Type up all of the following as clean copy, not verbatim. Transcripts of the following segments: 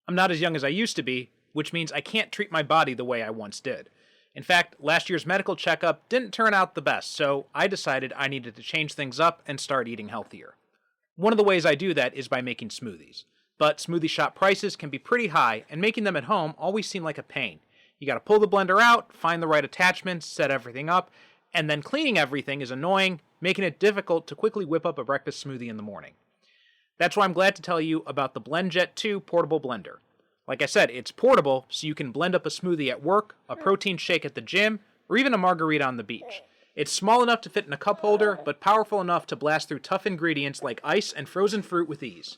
I'm not as young as I used to be, which means I can't treat my body the way I once did. In fact, last year's medical checkup didn't turn out the best, so I decided I needed to change things up and start eating healthier. One of the ways I do that is by making smoothies. But smoothie shop prices can be pretty high, and making them at home always seem like a pain. You gotta pull the blender out, find the right attachments, set everything up, and then cleaning everything is annoying, making it difficult to quickly whip up a breakfast smoothie in the morning. That's why I'm glad to tell you about the BlendJet 2 portable blender. Like I said, it's portable, so you can blend up a smoothie at work, a protein shake at the gym, or even a margarita on the beach. It's small enough to fit in a cup holder, but powerful enough to blast through tough ingredients like ice and frozen fruit with ease.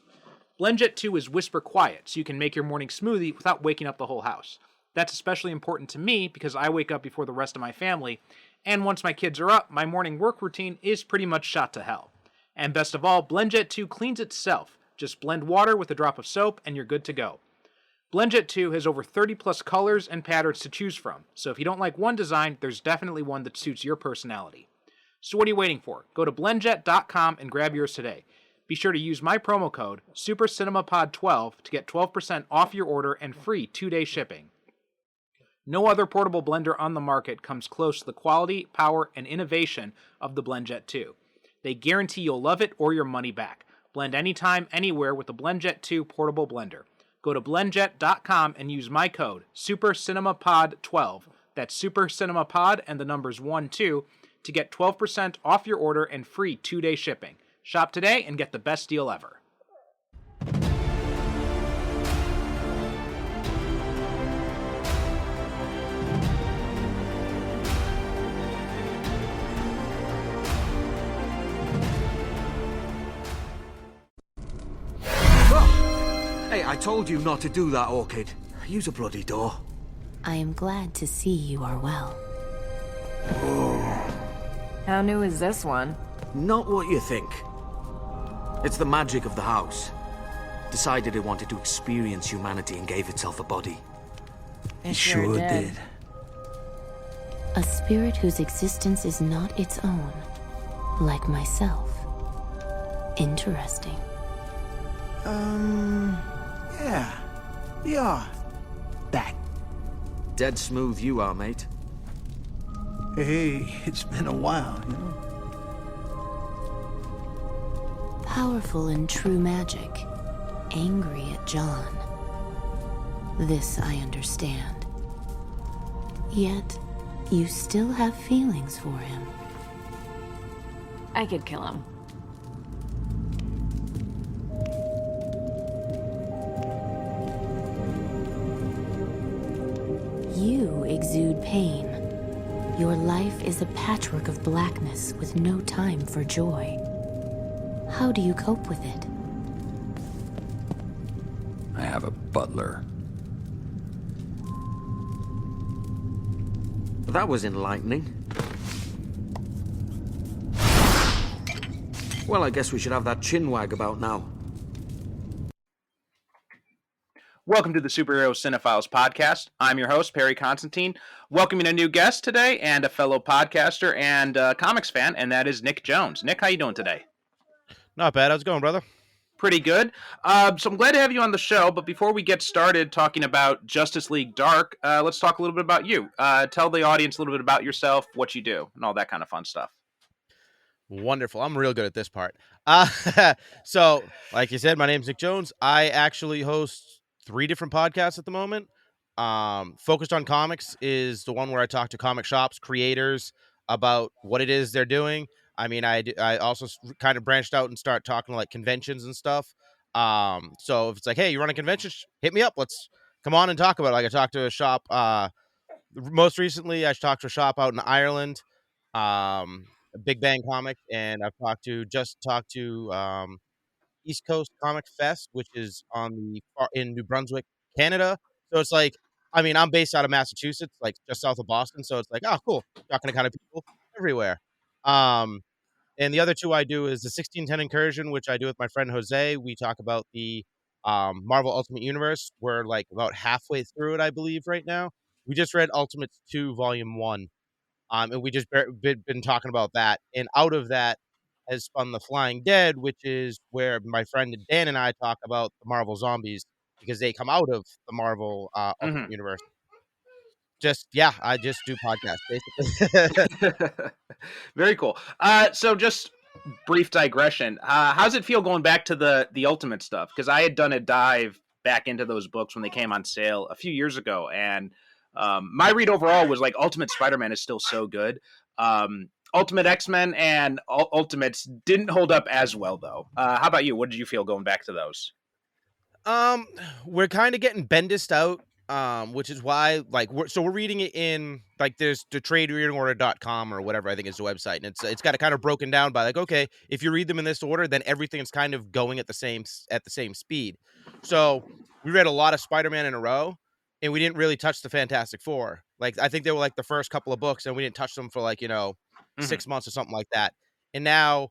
BlendJet 2 is whisper quiet, so you can make your morning smoothie without waking up the whole house. That's especially important to me because I wake up before the rest of my family, and once my kids are up, my morning work routine is pretty much shot to hell. And best of all, BlendJet 2 cleans itself. Just blend water with a drop of soap and you're good to go. BlendJet 2 has over 30 plus colors and patterns to choose from, so if you don't like one design, there's definitely one that suits your personality. So what are you waiting for? Go to blendjet.com and grab yours today. Be sure to use my promo code SuperCinemaPod12 to get 12% off your order and free 2-day shipping. No other portable blender on the market comes close to the quality, power, and innovation of the BlendJet 2. They guarantee you'll love it or your money back. Blend anytime, anywhere with the BlendJet 2 portable blender. Go to blendjet.com and use my code SuperCinemaPod12. That's SuperCinemaPod and the numbers 12 to get 12% off your order and free 2-day shipping. Shop today and get the best deal ever. Hey, I told you not to do that, Orchid. Use a bloody door. I am glad to see you are well. How new is this one? Not what you think. It's the magic of the house. Decided it wanted to experience humanity and gave itself a body. It sure did. A spirit whose existence is not its own, like myself. Interesting. Yeah. We are. Back. Dead smooth you are, mate. Hey, it's been a while, you know? Powerful in true magic. Angry at John. This I understand. Yet, you still have feelings for him. I could kill him. You exude pain. Your life is a patchwork of blackness with no time for joy. How do you cope with it? I have a butler. That was enlightening. Well, I guess we should have that chinwag about now. Welcome to the Superhero Cinephiles podcast. I'm your host, John Constantine, welcoming a new guest today and a fellow podcaster and comics fan, and that is Nick Jones. Nick, how you doing today? Not bad. How's it going, brother? Pretty good. So I'm glad to have you on the show, but before we get started talking about Justice League Dark, let's talk a little bit about you. Tell the audience a little bit about yourself, what you do, and all that kind of fun stuff. Wonderful. I'm real good at this part. So, like you said, my name's Nick Jones. I actually host 3 different podcasts at the moment. Focused on Comics is the one where I talk to comic shops, creators about what it is they're doing. I mean, I also kind of branched out and start talking to like conventions and stuff. So if it's like, hey, you run a convention, hit me up. Let's come on and talk about it. Like I talked to a shop. Most recently, I talked to a shop out in Ireland, Big Bang Comic, and I've talked to East Coast Comic Fest, which is in New Brunswick, Canada. So it's like, I mean, I'm based out of Massachusetts, like just south of Boston. So it's like, oh, cool, talking to kind of people everywhere. And the other 2 I do is the 1610 Incursion, which I do with my friend Jose. We talk about the Marvel Ultimate Universe. We're like about halfway through it, I believe, right now. We just read Ultimates 2, Volume 1. And we just been talking about that. And out of that has spun The Flying Dead, which is where my friend Dan and I talk about the Marvel Zombies because they come out of the Marvel Ultimate Hmm. Universe. I just do podcasts basically. Very cool. So just brief digression. How's it feel going back to the Ultimate stuff? Because I had done a dive back into those books when they came on sale a few years ago, and my read overall was like Ultimate Spider-Man is still so good. Ultimate X-Men and Ultimates didn't hold up as well, though. How about you? What did you feel going back to those? Um, we're kind of getting Bendis out, which is why like we're reading it in like there's the tradereadingorder.com or whatever I think is the website, and it's got it kind of broken down by like, okay, if you read them in this order, then everything's kind of going at the same speed. So we read a lot of Spider-Man in a row, and we didn't really touch the Fantastic Four. Like I think they were like the first couple of books, and we didn't touch them for like Hmm. 6 months or something like that. And now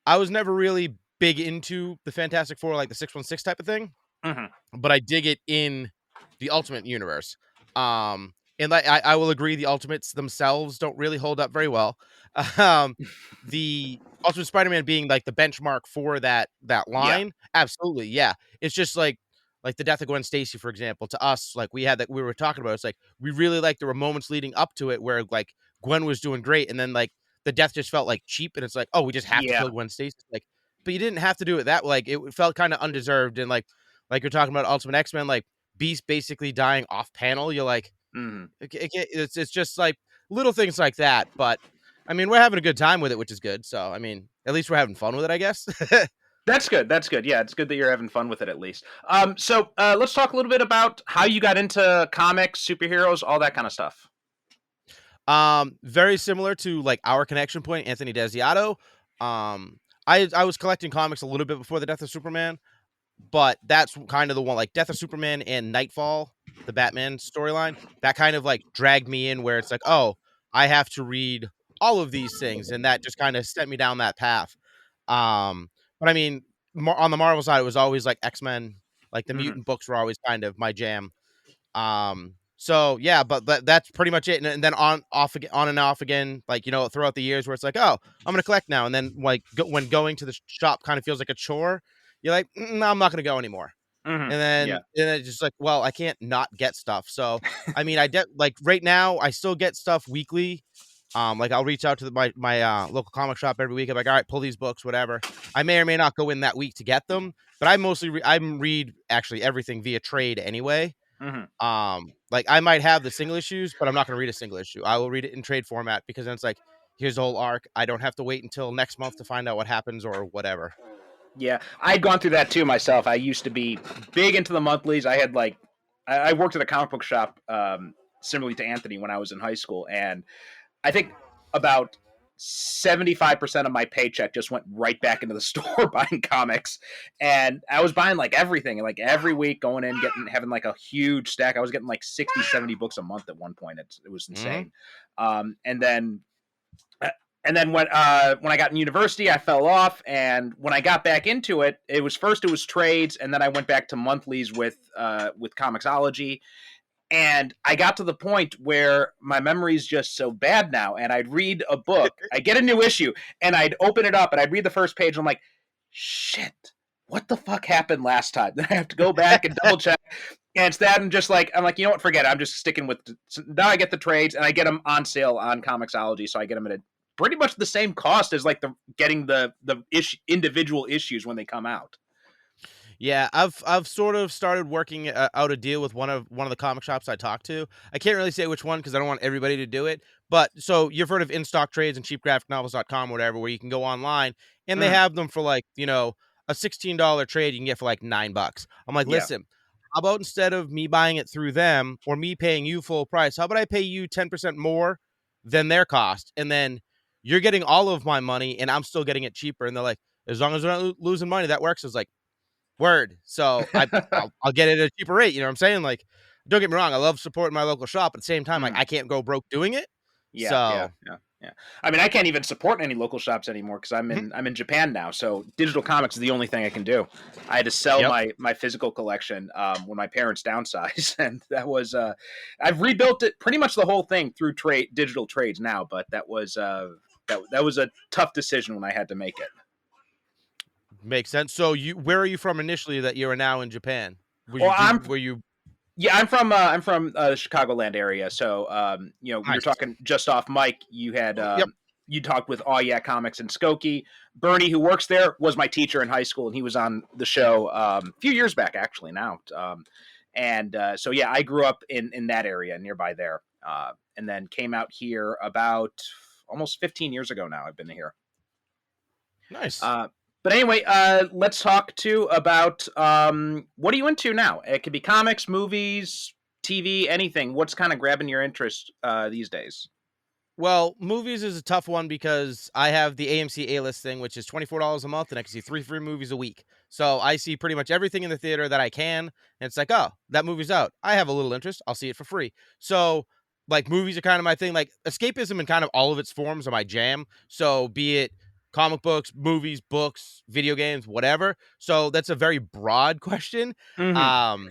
I was never really big into the Fantastic Four, like the 616 type of thing, Hmm. but I dig it in the Ultimate Universe. And like I will agree, the Ultimates themselves don't really hold up very well. Um, the Ultimate Spider-Man being like the benchmark for that Yeah. line, absolutely, yeah. It's just like the death of Gwen Stacy, for example. To us, like we were talking about. It's like we really like there were moments leading up to it where like Gwen was doing great, and then like the death just felt like cheap, and it's like, oh, we just have to Yeah. kill Gwen Stacy, like. But you didn't have to do it that like it felt kind of undeserved, and like you're talking about Ultimate X-Men, like Beast basically dying off panel. You're like, Hmm. it's just like little things like that. But I mean, we're having a good time with it, which is good. So I mean, at least we're having fun with it, I guess. That's good. That's good. Yeah, it's good that you're having fun with it at least. So let's talk a little bit about how you got into comics, superheroes, all that kind of stuff. Very similar to like our connection point, Anthony Desiato. I was collecting comics a little bit before the death of Superman, but that's kind of the one, like Death of Superman and Nightfall, the Batman storyline, that kind of like dragged me in where it's like, oh, I have to read all of these things, and that just kind of sent me down that path. But I mean, on the Marvel side, it was always like X-Men, like the Hmm. mutant books were always kind of my jam. So yeah, but that's pretty much it. And then on and off again, like throughout the years, where it's like, oh, I'm gonna collect now, and then like when going to the shop kind of feels like a chore, you're like, no, I'm not gonna go anymore. Hmm. And then it's just like, well, I can't not get stuff. So I mean, like right now, I still get stuff weekly. Like I'll reach out to my local comic shop every week. I'm like, all right, pull these books, whatever. I may or may not go in that week to get them, but I mostly I read actually everything via trade anyway. Hmm. Like I might have the single issues, but I'm not going to read a single issue. I will read it in trade format because then it's like, here's the whole arc. I don't have to wait until next month to find out what happens or whatever. Yeah, I'd gone through that too myself. I used to be big into the monthlies. I had like, I worked at a comic book shop, similarly to Anthony when I was in high school, and I think about 75% of my paycheck just went right back into the store buying comics. And I was buying like everything, like every week going in, having like a huge stack. I was getting like 60, 70 books a month at one point. It was Mm-hmm. insane. Um, and then and then when I got in university, I fell off, and when I got back into it, it was trades, and then I went back to monthlies with Comixology, and I got to the point where my memory is just so bad now, and I'd read a book, I get a new issue, and I'd open it up, and I'd read the first page, and I'm like, shit, what the fuck happened last time? Then I have to go back and double check. And it's that, and just like I'm like, you know what? Forget it. I'm just sticking with. Now I get the trades, and I get them on sale on Comixology, so I get them at pretty much the same cost as like getting the individual issues when they come out. Yeah, I've sort of started working out a deal with one of the comic shops I talked to. I can't really say which one because I don't want everybody to do it. But so you've heard of in stock trades and cheapgraphicnovels.com or whatever, where you can go online and they Mm, have them for like a $16 trade you can get for like $9. I'm like, yeah, listen, how about instead of me buying it through them or me paying you full price, how about I pay you 10% more than their cost, and then you're getting all of my money and I'm still getting it cheaper. And they're like, as long as we're not losing money, that works. It's like, word. So I'll get it at a cheaper rate. You know what I'm saying? Like, don't get me wrong, I love supporting my local shop. At the same time, like mm, I can't go broke doing it. yeah, yeah, So yeah, yeah. I mean, I can't even support any local shops anymore because I'm in Japan now. So digital comics is the only thing I can do. I had to sell yep. my physical collection when my parents downsized, and that was I've rebuilt it pretty much the whole thing through digital trades now. But that was that was a tough decision when I had to make it. Makes sense. So where are you from initially that you are now in Japan? Well, Were you yeah, I'm from the Chicagoland area. So we were nice? talking just off mic. You had Yep. you talked with Oh Yeah Comics and Skokie. Bernie, who works there, was my teacher in high school, and he was on the show a few years back, actually. Now, so yeah, I grew up in that area nearby there, and then came out here about almost 15 years ago. Now I've been here. Nice. But anyway, let's talk about what are you into now? It could be comics, movies, TV, anything. What's kind of grabbing your interest these days? Well, movies is a tough one because I have the AMC A-list thing, which is $24 a month, and I can see 3 free movies a week. So I see pretty much everything in the theater that I can, and it's like, oh, that movie's out. I have a little interest. I'll see it for free. So, like, movies are kind of my thing. Like, escapism in kind of all of its forms are my jam. So, be it comic books, movies, books, video games, whatever. So that's a very broad question. Mm-hmm.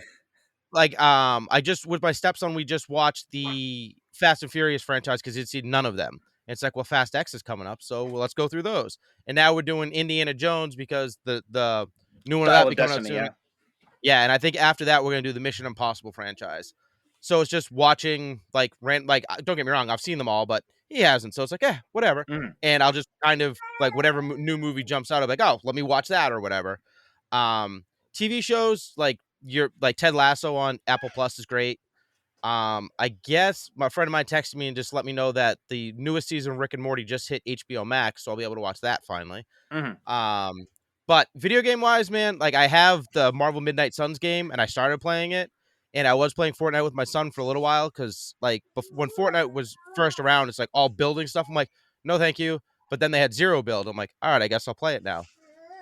I just with my stepson, we just watched the Fast and Furious franchise because he'd seen none of them. And it's like, well, Fast X is coming up, so let's go through those. And now we're doing Indiana Jones because the new one of that Dial be of coming out Destiny, soon. yeah. Yeah, and I think after that we're gonna do the Mission Impossible franchise. So it's just watching don't get me wrong, I've seen them all, but he hasn't. So it's like, whatever. Mhm. And I'll just kind of like whatever new movie jumps out, I'm like, oh, let me watch that or whatever. TV shows like Ted Lasso on Apple Plus is great. I guess my friend of mine texted me and just let me know that the newest season of Rick and Morty just hit HBO Max, so I'll be able to watch that finally. Mm-hmm. But video game wise, man, like I have the Marvel Midnight Suns game and I started playing it, and I was playing Fortnite with my son for a little while because like when Fortnite was first around, it's like all building stuff. I'm like, no, thank you. But then they had zero build. I'm like, all right, I guess I'll play it now.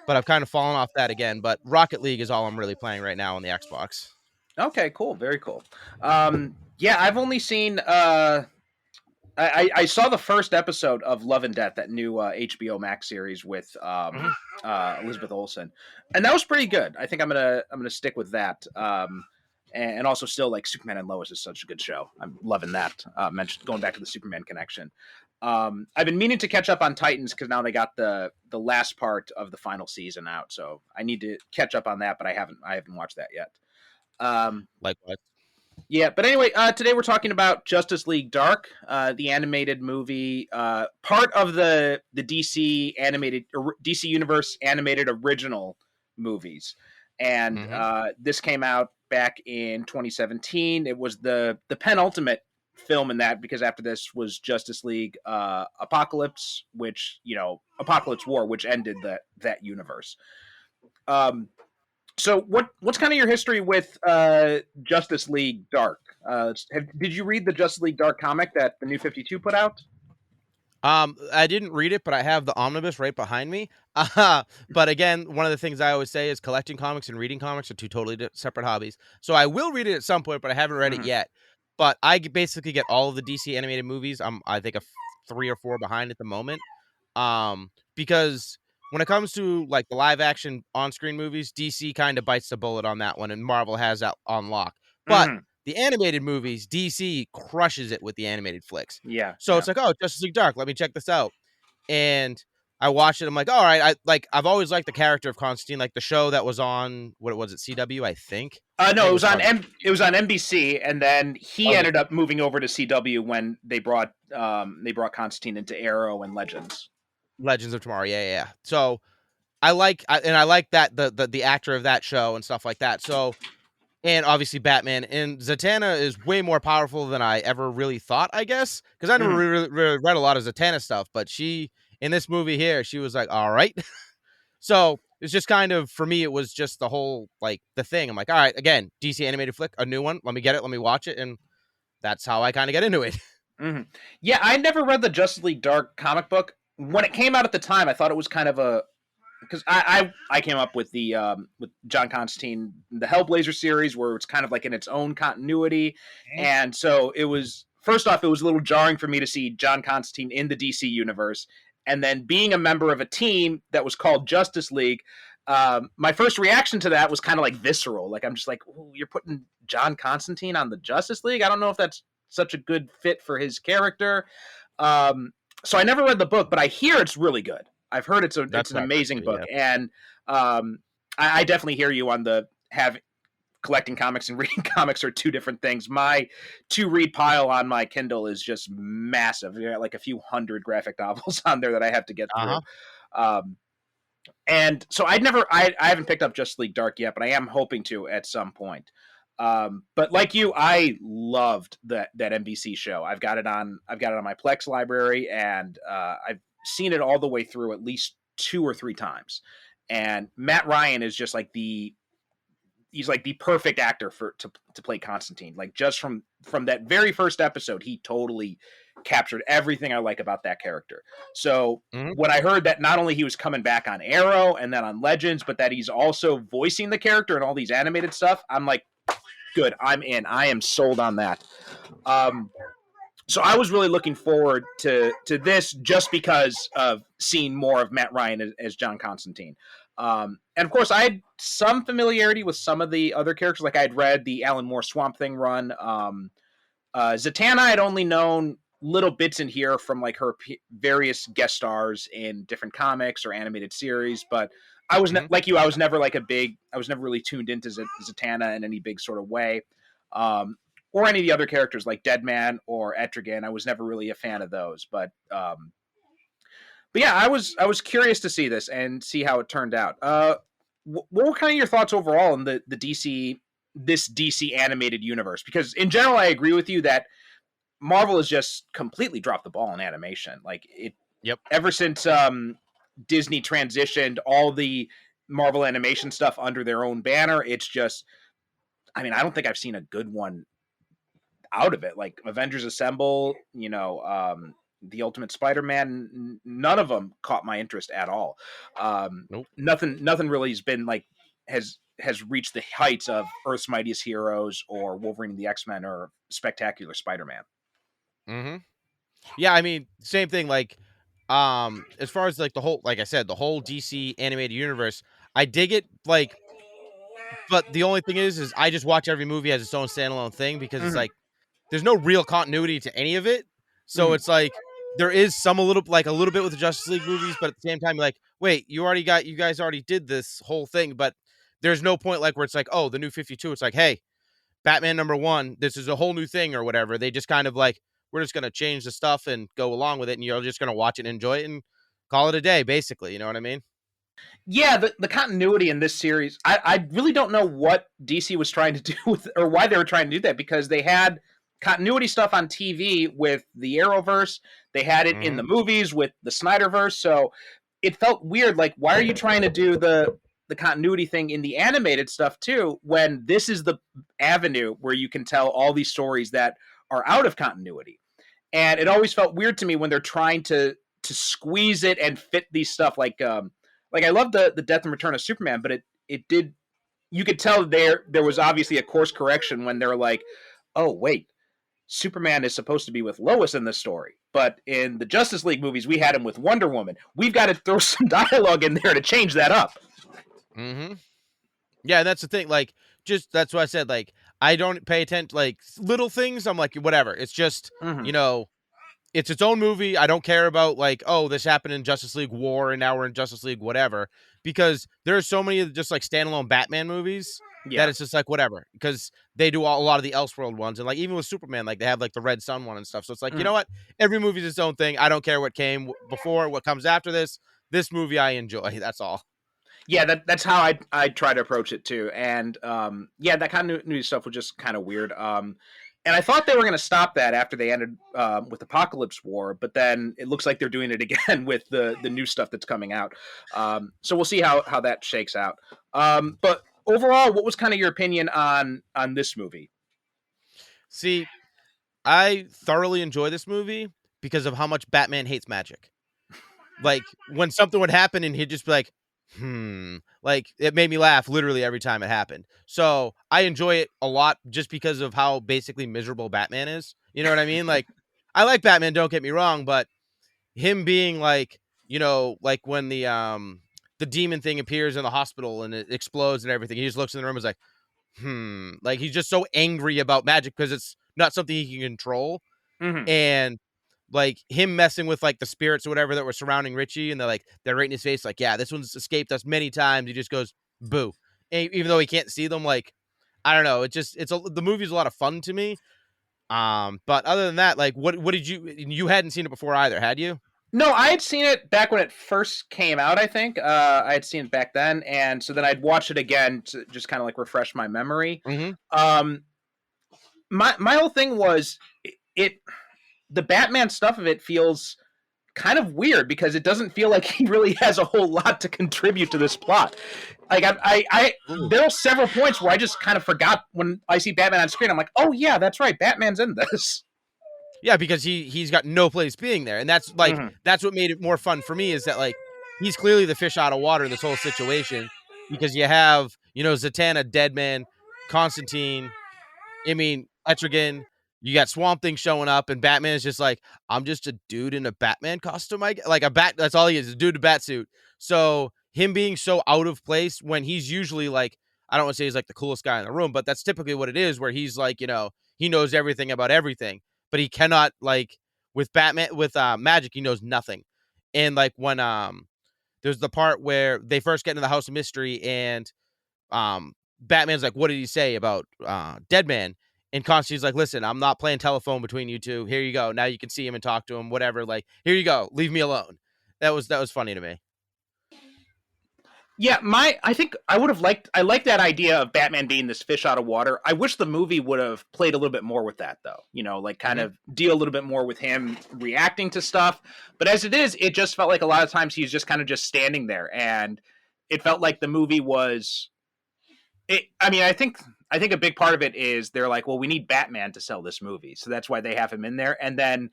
But I've kind of fallen off that again. But Rocket League is all I'm really playing right now on the Xbox. Okay, cool, very cool. Yeah, I've only seen. I saw the first episode of Love and Death, that new HBO Max series with Elizabeth Olsen, and that was pretty good. I think I'm gonna stick with that. And also still like Superman and Lois is such a good show. I'm loving that. Mentioned going back to the Superman connection. I've been meaning to catch up on Titans because now they got the last part of the final season out, so I need to catch up on that. But I haven't watched that yet. Likewise. Yeah, but anyway, today we're talking about Justice League Dark, the animated movie, part of the DC DC Universe animated original movies, and this came out back in 2017. It was the penultimate film in that because after this was Justice League Apocalypse, which Apocalypse War, which ended that universe. So what's kind of your history with Justice League Dark? Did you read the Justice League Dark comic that the New 52 put out? I didn't read it, but I have the omnibus right behind me. But again, one of the things I always say is collecting comics and reading comics are two totally separate hobbies. So I will read it at some point, but I haven't read it yet. But I basically get all of the DC animated movies. I think 3 or 4 behind at the moment. Because when it comes to like the live action on-screen movies, DC kind of bites the bullet on that one, and Marvel has that on lock. But the animated movies, DC crushes it with the animated flicks. Yeah. So it's like, oh, Justice League Dark, let me check this out. And I watched it. I'm like, all right, I've always liked the character of Constantine, like the show that was on, what was it, CW, I think? No, it was on NBC, and then he ended up moving over to CW when they brought Constantine into Arrow and Legends of Tomorrow, yeah. So I like that the actor of that show and stuff like that. So, and obviously Batman, and Zatanna is way more powerful than I ever really thought, I guess, because I never really read a lot of Zatanna stuff, but she in this movie here, she was like, all right. So it's just kind of, for me, it was just the whole like the thing. I'm like, all right, again, DC animated flick, a new one. Let me get it. Let me watch it, and that's how I kind of get into it. Yeah, I never read the Justice League Dark comic book. When it came out at the time, I thought it was kind of because I came up with the with John Constantine, the Hellblazer series, where it's kind of like in its own continuity, and so it was, first off, it was a little jarring for me to see John Constantine in the DC universe, and then being a member of a team that was called Justice League. My first reaction to that was kind of like visceral, like I'm just like, you're putting John Constantine on the Justice League? I don't know if that's such a good fit for his character. So I never read the book, but I hear it's really good. I've heard it's an amazing book, and I definitely hear you on the collecting comics and reading comics are two different things. My to read pile on my Kindle is just massive. There are like a few hundred graphic novels on there that I have to get through. Um, and so I haven't picked up Justice League Dark yet, but I am hoping to at some point. But like you, I loved that NBC show. I've got it on my Plex library, and I've seen it all the way through at least 2 or 3 times. And Matt Ryan is just like he's like the perfect actor to play Constantine. Like just from that very first episode, he totally captured everything I like about that character. So when I heard that not only he was coming back on Arrow and then on Legends, but that he's also voicing the character and all these animated stuff, I'm like, good, I'm in. I am sold on that. So I was really looking forward to this just because of seeing more of Matt Ryan as John Constantine. And of course, I had some familiarity with some of the other characters. Like I had read the Alan Moore Swamp Thing run. Zatanna I'd only known little bits in here from like her various guest stars in different comics or animated series, but I was like you. I was never really tuned into Zatanna in any big sort of way, or any of the other characters like Deadman or Etrigan. I was never really a fan of those, but yeah, I was curious to see this and see how it turned out. What were kind of your thoughts overall in the DC animated universe? Because in general, I agree with you that Marvel has just completely dropped the ball in animation. Like it, ever since Disney transitioned all the Marvel animation stuff under their own banner, it's just, I mean, I don't think I've seen a good one out of it. Like Avengers Assemble, the Ultimate Spider-Man, none of them caught my interest at all. Nope. Nothing really has been like has reached the heights of Earth's Mightiest Heroes or Wolverine and the X-Men or Spectacular Spider-Man. Yeah, I mean, same thing. Like, as far as like the whole, like I said, the whole DC animated universe, I dig it. Like, but the only thing is I just watch every movie as its own standalone thing because it's like there's no real continuity to any of it. So it's like there is a little bit with the Justice League movies, but at the same time, like, wait, you guys already did this whole thing, but there's no point like where it's like, oh, the new 52. It's like, hey, Batman #1, this is a whole new thing or whatever. They just kind of like, we're just gonna change the stuff and go along with it, and you're just gonna watch it and enjoy it and call it a day, basically. You know what I mean? Yeah, the continuity in this series, I really don't know what DC was trying to do with, or why they were trying to do that, because they had continuity stuff on TV with the Arrowverse, they had it in the movies with the Snyderverse, so it felt weird. Like, why are you trying to do the continuity thing in the animated stuff too, when this is the avenue where you can tell all these stories that are out of continuity? And it always felt weird to me when they're trying to squeeze it and fit these stuff. Like I love the Death and Return of Superman, but it did, you could tell there was obviously a course correction when they're like, oh wait, Superman is supposed to be with Lois in this story, but in the Justice League movies we had him with Wonder Woman. We've got to throw some dialogue in there to change that up. Yeah, that's the thing. Like, just that's what I said. Like, I don't pay attention. Like little things, I'm like, whatever. It's just it's its own movie. I don't care about like, oh, this happened in Justice League War and now we're in Justice League whatever, because there's so many of just like standalone Batman movies that it's just like whatever, because they do a lot of the Elseworld ones, and like even with Superman, like they have like the Red Sun one and stuff. So it's like, you know what? Every movie's its own thing. I don't care what came before, what comes after this. This movie I enjoy. That's all. Yeah, that's how I try to approach it too. And that kind of new stuff was just kind of weird. And I thought they were going to stop that after they ended with Apocalypse War, but then it looks like they're doing it again with the new stuff that's coming out. So we'll see how that shakes out. But overall, what was kind of your opinion on this movie? See, I thoroughly enjoy this movie because of how much Batman hates magic. Like, when something would happen and he'd just be like, like, it made me laugh literally every time it happened. So I enjoy it a lot just because of how basically miserable Batman is. You know what I mean? Like, I like Batman, don't get me wrong, but him being like, like when the demon thing appears in the hospital and it explodes and everything, he just looks in the room and is like, like he's just so angry about magic because it's not something he can control. And like him messing with like the spirits or whatever that were surrounding Richie, and they're right in his face, like, yeah, this one's escaped us many times. He just goes, boo. And even though he can't see them, like, I don't know. The movie's a lot of fun to me. But other than that, like, what did you hadn't seen it before either, had you? No, I had seen it back when it first came out, I think. I had seen it back then, and so then I'd watch it again to just kind of like refresh my memory. Mm-hmm. Um, my whole thing was it the Batman stuff of it feels kind of weird because it doesn't feel like he really has a whole lot to contribute to this plot. Like there are several points where I just kind of forgot when I see Batman on screen. I'm like, oh yeah, that's right, Batman's in this. Yeah, because he's got no place being there, and that's like that's what made it more fun for me is that like he's clearly the fish out of water in this whole situation because you have Zatanna, Deadman, Constantine. I mean, Etrigan, you got Swamp Thing showing up, and Batman is just like, I'm just a dude in a Batman costume. Like a bat. That's all he is, a dude in a bat suit. So him being so out of place when he's usually like, I don't want to say he's like the coolest guy in the room, but that's typically what it is, where he's like, he knows everything about everything, but he cannot like with Batman with magic, he knows nothing. And like when there's the part where they first get into the House of Mystery and Batman's like, what did he say about Deadman? And Constantine's like, listen, I'm not playing telephone between you two. Here you go. Now you can see him and talk to him, whatever. Like, here you go. Leave me alone. That was funny to me. Yeah, I think I would have I like that idea of Batman being this fish out of water. I wish the movie would have played a little bit more with that though. Like kind of deal a little bit more with him reacting to stuff. But as it is, it just felt like a lot of times he's just kind of just standing there, and it felt like the movie was I think a big part of it is they're like, well, we need Batman to sell this movie. So that's why they have him in there. And then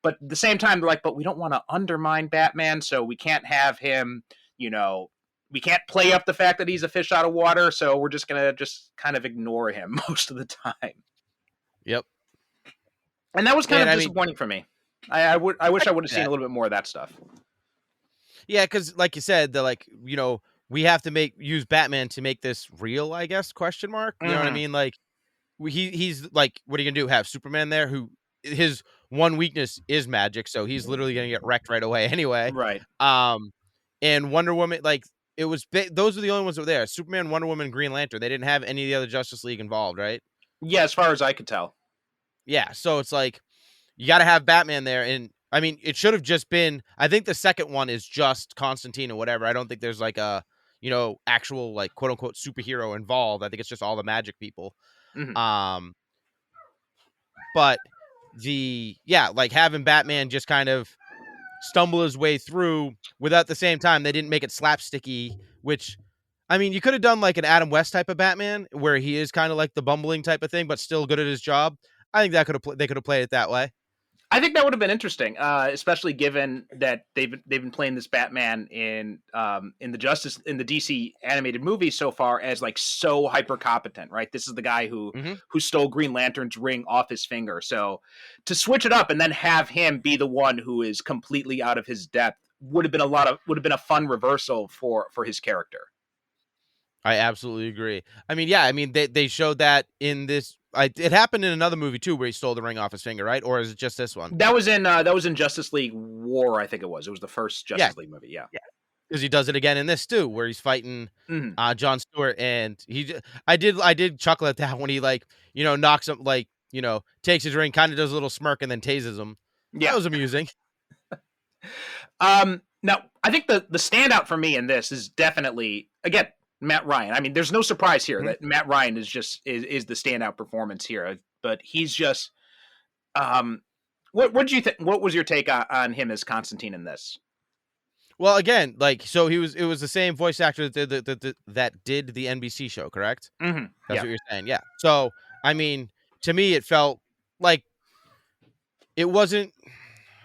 but at the same time they're like, but we don't want to undermine Batman, so we can't have him, we can't play up the fact that he's a fish out of water, so we're just gonna just kind of ignore him most of the time. Yep. And that was kind of disappointing for me. I wish I would have seen a little bit more of that stuff. Yeah, because like you said, they're like, we have to use Batman to make this real, I guess, question mark. You know what I mean? Like he's like, what are you gonna do? Have Superman there who his one weakness is magic, so he's literally gonna get wrecked right away anyway. Right. And Wonder Woman, like those are the only ones that were there. Superman, Wonder Woman, and Green Lantern. They didn't have any of the other Justice League involved, right? Yeah, as far as I could tell. Yeah, so it's like you got to have Batman there, and I mean, it should have just been. I think the second one is just Constantine or whatever. I don't think there's like a actual like quote unquote superhero involved. I think it's just all the magic people. But like having Batman just kind of stumble his way through without the same time they didn't make it slapsticky, which I mean you could have done like an Adam West type of Batman where he is kind of like the bumbling type of thing but still good at his job. I think that they could have played it that way. I think that would have been interesting, especially given that they've been playing this Batman in the DC animated movies so far as like so hyper competent, right? This is the guy who stole Green Lantern's ring off his finger. So to switch it up and then have him be the one who is completely out of his depth would have been a fun reversal for his character. I absolutely agree. I mean, they showed that in this. It happened in another movie too, where he stole the ring off his finger, right? Or is it just this one? That was in Justice League War, I think it was. It was the first Justice League movie. Yeah, because he does it again in this too, where he's fighting John Stewart, and I did chuckle at that when he like knocks him, like takes his ring, kind of does a little smirk, and then tases him. Yeah, that was amusing. Now I think the standout for me in this is definitely again Matt Ryan. I mean, there's no surprise here that Matt Ryan is the standout performance here, but he's just what did you think? What was your take on him as Constantine in this? Well, again, like so it was the same voice actor that did the NBC show, correct? That's what you're saying. Yeah. So, I mean, to me it felt like it wasn't.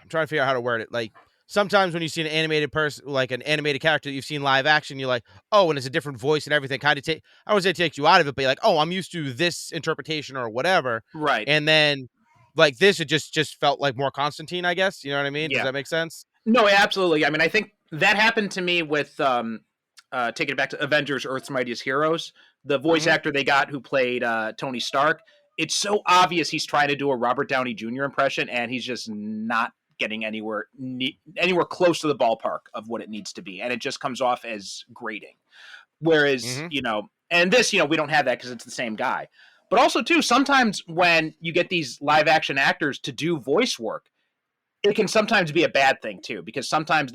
I'm trying to figure out how to word it. Like sometimes when you see an animated person, like an animated character that you've seen live action, you're like, oh, and it's a different voice and everything. Kind of I would say it takes you out of it, but you're like, oh, I'm used to this interpretation or whatever. Right. And then like this, it just felt like more Constantine, I guess. You know what I mean? Yeah. Does that make sense? No, absolutely. I mean, I think that happened to me with taking it back to Avengers: Earth's Mightiest Heroes. The voice actor they got who played Tony Stark. It's so obvious he's trying to do a Robert Downey Jr. impression, and he's just not getting anywhere close to the ballpark of what it needs to be, and it just comes off as grating. Whereas And this, we don't have that because it's the same guy. But also, too, sometimes when you get these live action actors to do voice work, it can sometimes be a bad thing, too, because sometimes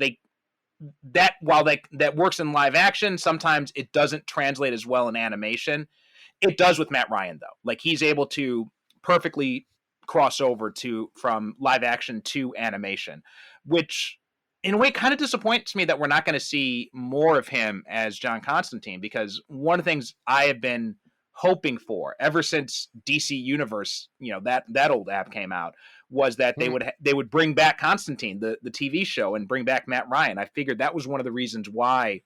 while that works in live action, sometimes it doesn't translate as well in animation. It does with Matt Ryan, though. Like, he's able to perfectly cross over from live action to animation, which in a way kind of disappoints me that we're not going to see more of him as John Constantine, because one of the things I have been hoping for ever since DC Universe, that old app came out, was that they would bring back Constantine, the TV show, and bring back Matt Ryan. I figured that was one of the reasons why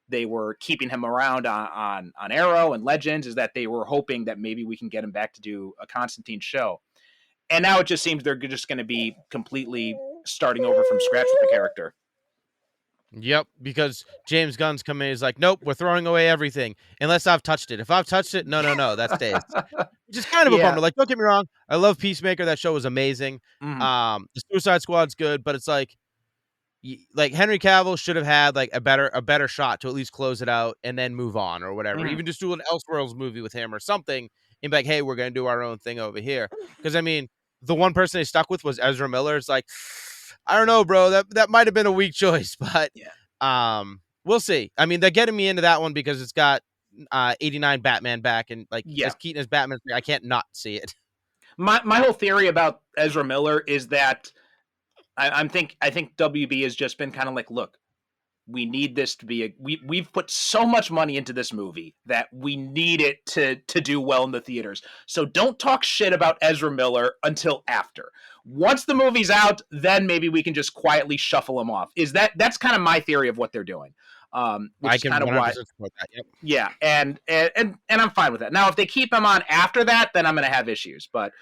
they were keeping him around on Arrow and Legends, is that they were hoping that maybe we can get him back to do a Constantine show. And now it just seems they're just going to be completely starting over from scratch with the character. Yep, because James Gunn's come in, he's like, nope, we're throwing away everything unless I've touched it. If I've touched it, no, that stays. Which is kind of a bummer. Like, don't get me wrong, I love Peacemaker. That show was amazing. The Suicide Squad's good, but it's like Henry Cavill should have had like a better shot to at least close it out and then move on or whatever. Even just do an Elseworlds movie with him or something, and be like, hey, we're gonna do our own thing over here. Because I mean, the one person they stuck with was Ezra Miller. It's like, I don't know, bro. That might have been a weak choice, but we'll see. I mean, they're getting me into that one because it's got 89 Batman back, and as Keaton as Batman, I can't not see it. My whole theory about Ezra Miller is that I think WB has just been kind of like, look, we need this to be we've put so much money into this movie that we need it to do well in the theaters. So don't talk shit about Ezra Miller until after. Once the movie's out, then maybe we can just quietly shuffle him off. That's kind of my theory of what they're doing. Which I can kind of why, support that. Yep. Yeah, and I'm fine with that. Now, if they keep him on after that, then I'm going to have issues. But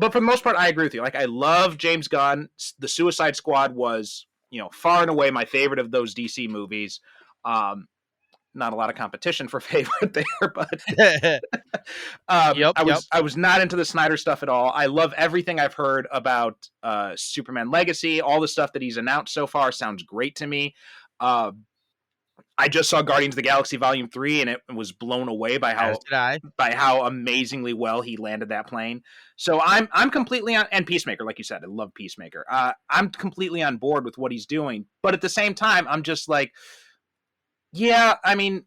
for the most part, I agree with you. Like, I love James Gunn. The Suicide Squad was, far and away my favorite of those DC movies. Not a lot of competition for favorite there, but I was not into the Snyder stuff at all. I love everything I've heard about Superman Legacy. All the stuff that he's announced so far sounds great to me. I just saw Guardians of the Galaxy Volume 3, and it was blown away by how amazingly well he landed that plane. So I'm completely on, and Peacemaker, like you said, I love Peacemaker. I'm completely on board with what he's doing, but at the same time, I'm just like, yeah, I mean,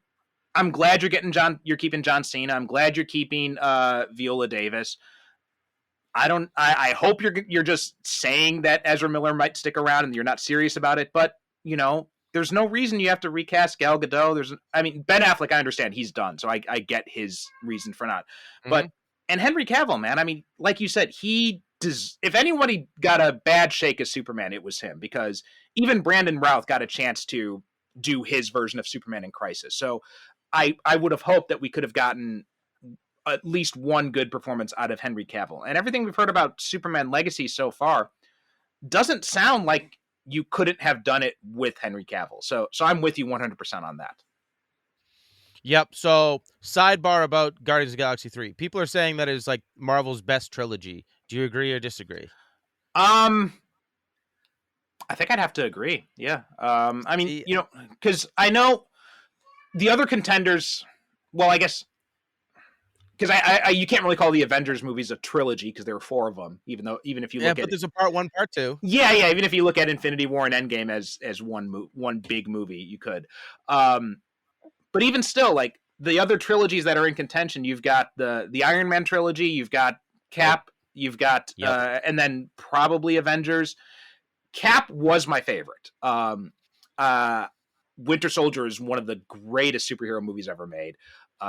I'm glad you're keeping John Cena. I'm glad you're keeping Viola Davis. I hope you're just saying that Ezra Miller might stick around and you're not serious about it, but there's no reason you have to recast Gal Gadot. Ben Affleck, I understand he's done, so I get his reason for not. But and Henry Cavill, man, I mean, like you said, if anybody got a bad shake as Superman, it was him, because even Brandon Routh got a chance to do his version of Superman in Crisis. So I would have hoped that we could have gotten at least one good performance out of Henry Cavill. And everything we've heard about Superman Legacy so far doesn't sound like you couldn't have done it with Henry Cavill. So I'm with you 100% on that. Yep. So sidebar about Guardians of the Galaxy 3. People are saying that it's like Marvel's best trilogy. Do you agree or disagree? I think I'd have to agree. Yeah. I mean, because I know the other contenders, well, I guess, because I you can't really call the Avengers movies a trilogy because there were 4 of them, even if you look at there's a part 1, part 2. Yeah, even if you look at Infinity War and Endgame as one big movie, you could. But even still, like the other trilogies that are in contention, you've got the Iron Man trilogy, you've got Cap, you've got and then probably Avengers. Cap was my favorite. Winter Soldier is one of the greatest superhero movies ever made.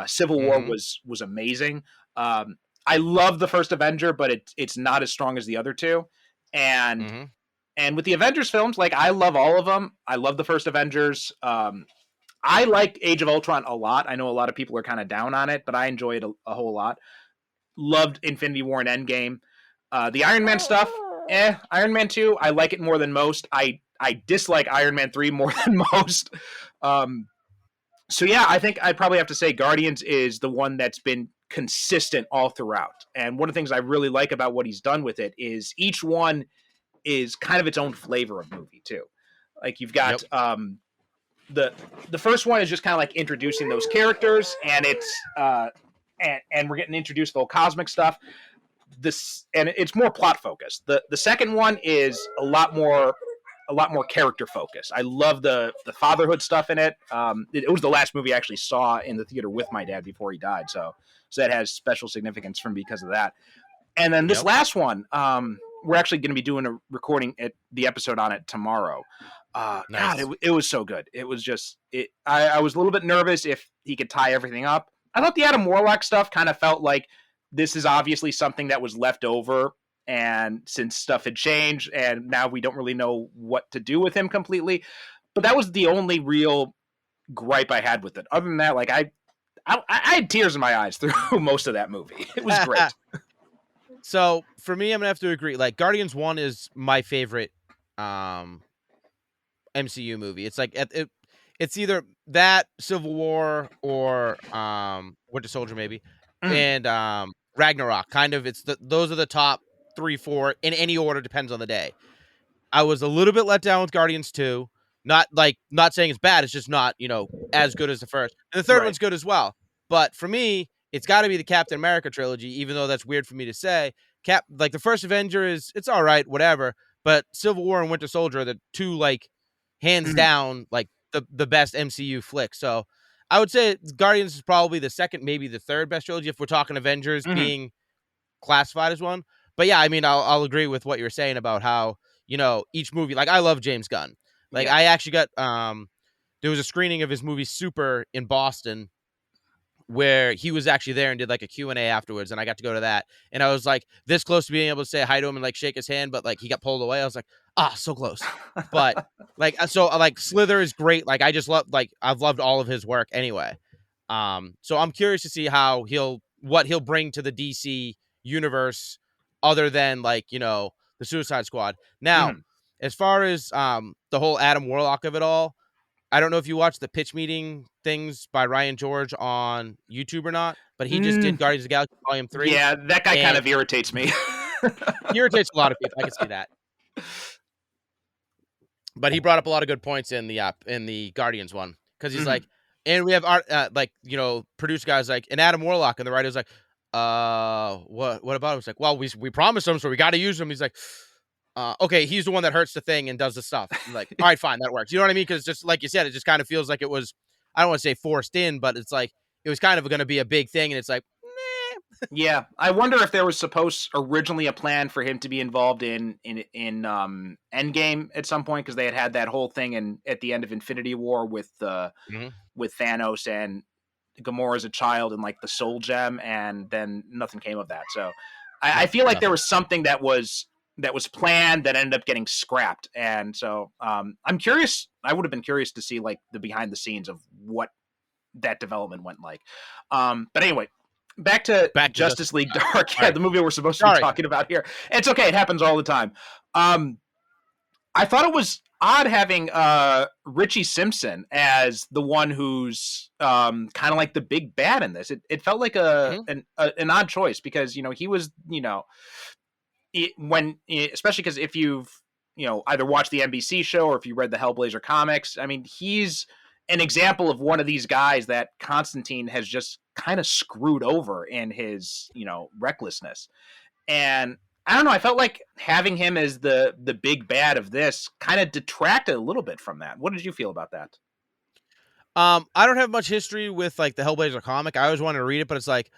Civil War was amazing. I love the first Avenger, but it's not as strong as the other two. And with the Avengers films, like, I love all of them. I love the first Avengers. I like Age of Ultron a lot. I know a lot of people are kind of down on it, but I enjoy it a whole lot. Loved Infinity War and Endgame. The Iron Man stuff, Iron Man 2, I like it more than most. I dislike Iron Man 3 more than most. So yeah, I think I'd probably have to say Guardians is the one that's been consistent all throughout. And one of the things I really like about what he's done with it is each one is kind of its own flavor of movie too. Like you've got the first one is just kind of like introducing those characters, and it's and we're getting introduced to the whole cosmic stuff. This and it's more plot focused. The second one is a lot more character focused. I love the fatherhood stuff in it. It was the last movie I actually saw in the theater with my dad before he died, so that has special significance for me because of that. And then this last one, we're actually going to be doing a recording the episode on it tomorrow. Nice. God, it was so good. It was just I was a little bit nervous if he could tie everything up. I thought the Adam Warlock stuff kind of felt like this is obviously something that was left over, and since stuff had changed, and now we don't really know what to do with him completely. But that was the only real gripe I had with it. Other than that, like I had tears in my eyes through most of that movie. It was great. So for me, I'm gonna have to agree. Like Guardians 1 is my favorite MCU movie. It's like it's either that, Civil War, or Winter Soldier maybe, and Ragnarok. Kind of, those are the top 3, 4 in any order, depends on the day. I was a little bit let down with Guardians 2. Not saying it's bad, it's just not, as good as the first. And the third one's good as well. But for me, it's got to be the Captain America trilogy, even though that's weird for me to say. Like the first Avenger it's all right, whatever. But Civil War and Winter Soldier are the two, like, hands down, like the best MCU flick. So I would say Guardians is probably the second, maybe the third best trilogy if we're talking Avengers being classified as one. But yeah, I mean, I'll agree with what you're saying about how, each movie, like I love James Gunn. Like I actually got there was a screening of his movie Super in Boston where he was actually there and did like a Q&A afterwards, and I got to go to that. And I was like this close to being able to say hi to him and like shake his hand, but like he got pulled away. I was like, so close. But like Slither is great. Like I just love, like I've loved all of his work anyway. So I'm curious to see what he'll bring to the DC universe other than like, the Suicide Squad. Now, as far as the whole Adam Warlock of it all, I don't know if you watched the pitch meeting things by Ryan George on YouTube or not, but he just did Guardians of the Galaxy Volume 3. Yeah, that guy kind of irritates me. He irritates a lot of people. I can see that. But he brought up a lot of good points in the Guardians one, because he's like, and we have art, producer guys like, and Adam Warlock, and the writer's like, what about him? It's like, well, we promised him, so we got to use him. He's like, okay, he's the one that hurts the thing and does the stuff. I'm like, all right, fine, that works. You know what I mean? Because just like you said, it just kind of feels like it was, I don't want to say forced in, but it's like it was kind of going to be a big thing, and it's like, nah. Yeah, I wonder if there was originally a plan for him to be involved in Endgame at some point, because they had that whole thing at the end of Infinity War with Thanos and Gamora as a child and like the Soul Gem, and then nothing came of that. So I feel like there was something that was planned that ended up getting scrapped. And so I'm curious. I would have been curious to see like the behind the scenes of what that development went like. But anyway, back to Justice League Dark. Yeah, the movie we're supposed to be talking about here. It's okay. It happens all the time. I thought it was odd having Richie Simpson as the one who's kind of like the big bad in this. It felt like an odd choice, because he was especially because if you've either watched the NBC show or if you read the Hellblazer comics, I mean, he's an example of one of these guys that Constantine has just kind of screwed over in his recklessness. And I don't know, I felt like having him as the big bad of this kind of detracted a little bit from that. What did you feel about that? I don't have much history with like the Hellblazer comic. I always wanted to read it, but it's like,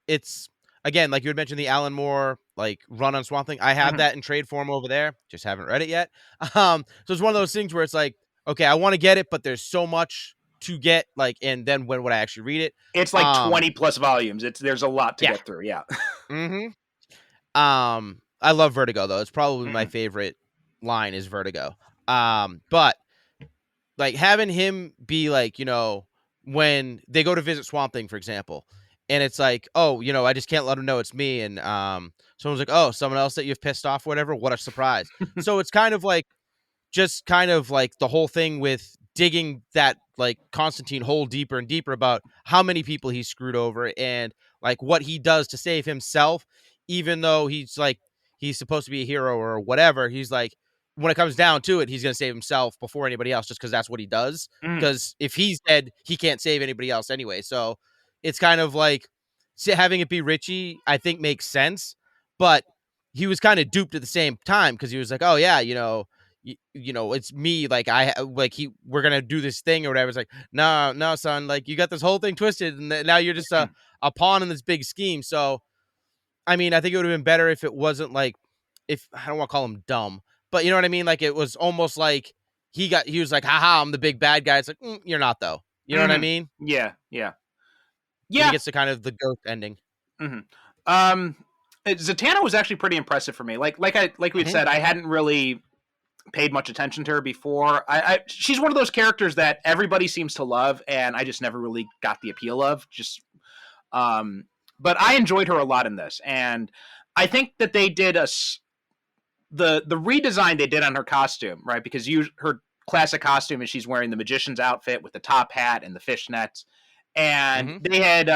it's, again, like you had mentioned the Alan Moore like run on Swamp Thing. I have that in trade form over there. Just haven't read it yet. So it's one of those things where it's like, okay, I want to get it, but there's so much to get. Like, and then when would I actually read it? It's like 20 plus volumes. There's a lot to get through. Yeah. I love Vertigo though. It's probably my favorite line is Vertigo. But like having him be like, when they go to visit Swamp Thing, for example, and it's like, oh, I just can't let him know it's me. And someone's like, oh, someone else that you've pissed off, whatever. What a surprise. So it's kind of like, just kind of like the whole thing with digging that like Constantine hole deeper and deeper about how many people he screwed over and like what he does to save himself, even though he's supposed to be a hero or whatever. He's like, when it comes down to it, he's going to save himself before anybody else, just because that's what he does. Because if he's dead, he can't save anybody else anyway. So it's kind of like having it be Richie, I think makes sense. But he was kind of duped at the same time because he was like, oh, yeah, it's me. Like, we're going to do this thing or whatever. It's like, no, son, like, you got this whole thing twisted. And now you're just a pawn in this big scheme. So, I mean, I think it would have been better if it wasn't like, if I don't want to call him dumb, but you know what I mean? Like, it was almost like he was like, haha, I'm the big bad guy. It's like, you're not though. You know what I mean? Yeah. And he gets to kind of the ghost ending. Zatanna was actually pretty impressive for me. Like we'd said, I hadn't really paid much attention to her before. She's one of those characters that everybody seems to love, and I just never really got the appeal of. But I enjoyed her a lot in this, and I think that they did the redesign they did on her costume, right? Because her classic costume is she's wearing the magician's outfit with the top hat and the fishnets, and they had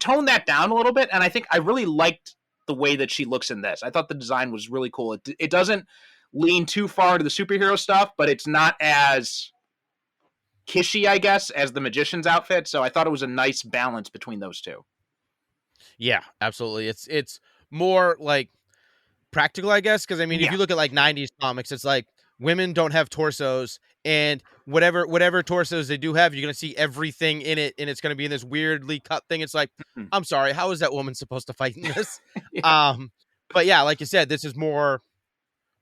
toned that down a little bit, and I think I really liked the way that she looks in this. I thought the design was really cool. It doesn't lean too far into the superhero stuff, but it's not as kishy, I guess, as the magician's outfit. So I thought it was a nice balance between those two. Yeah, absolutely. It's more like practical, I guess, because I mean, if you look at like 90s comics, it's like women don't have torsos, and whatever torsos they do have, you're gonna see everything in it, and it's gonna be in this weirdly cut thing. It's like, I'm sorry, how is that woman supposed to fight in this? But yeah, like you said, this is more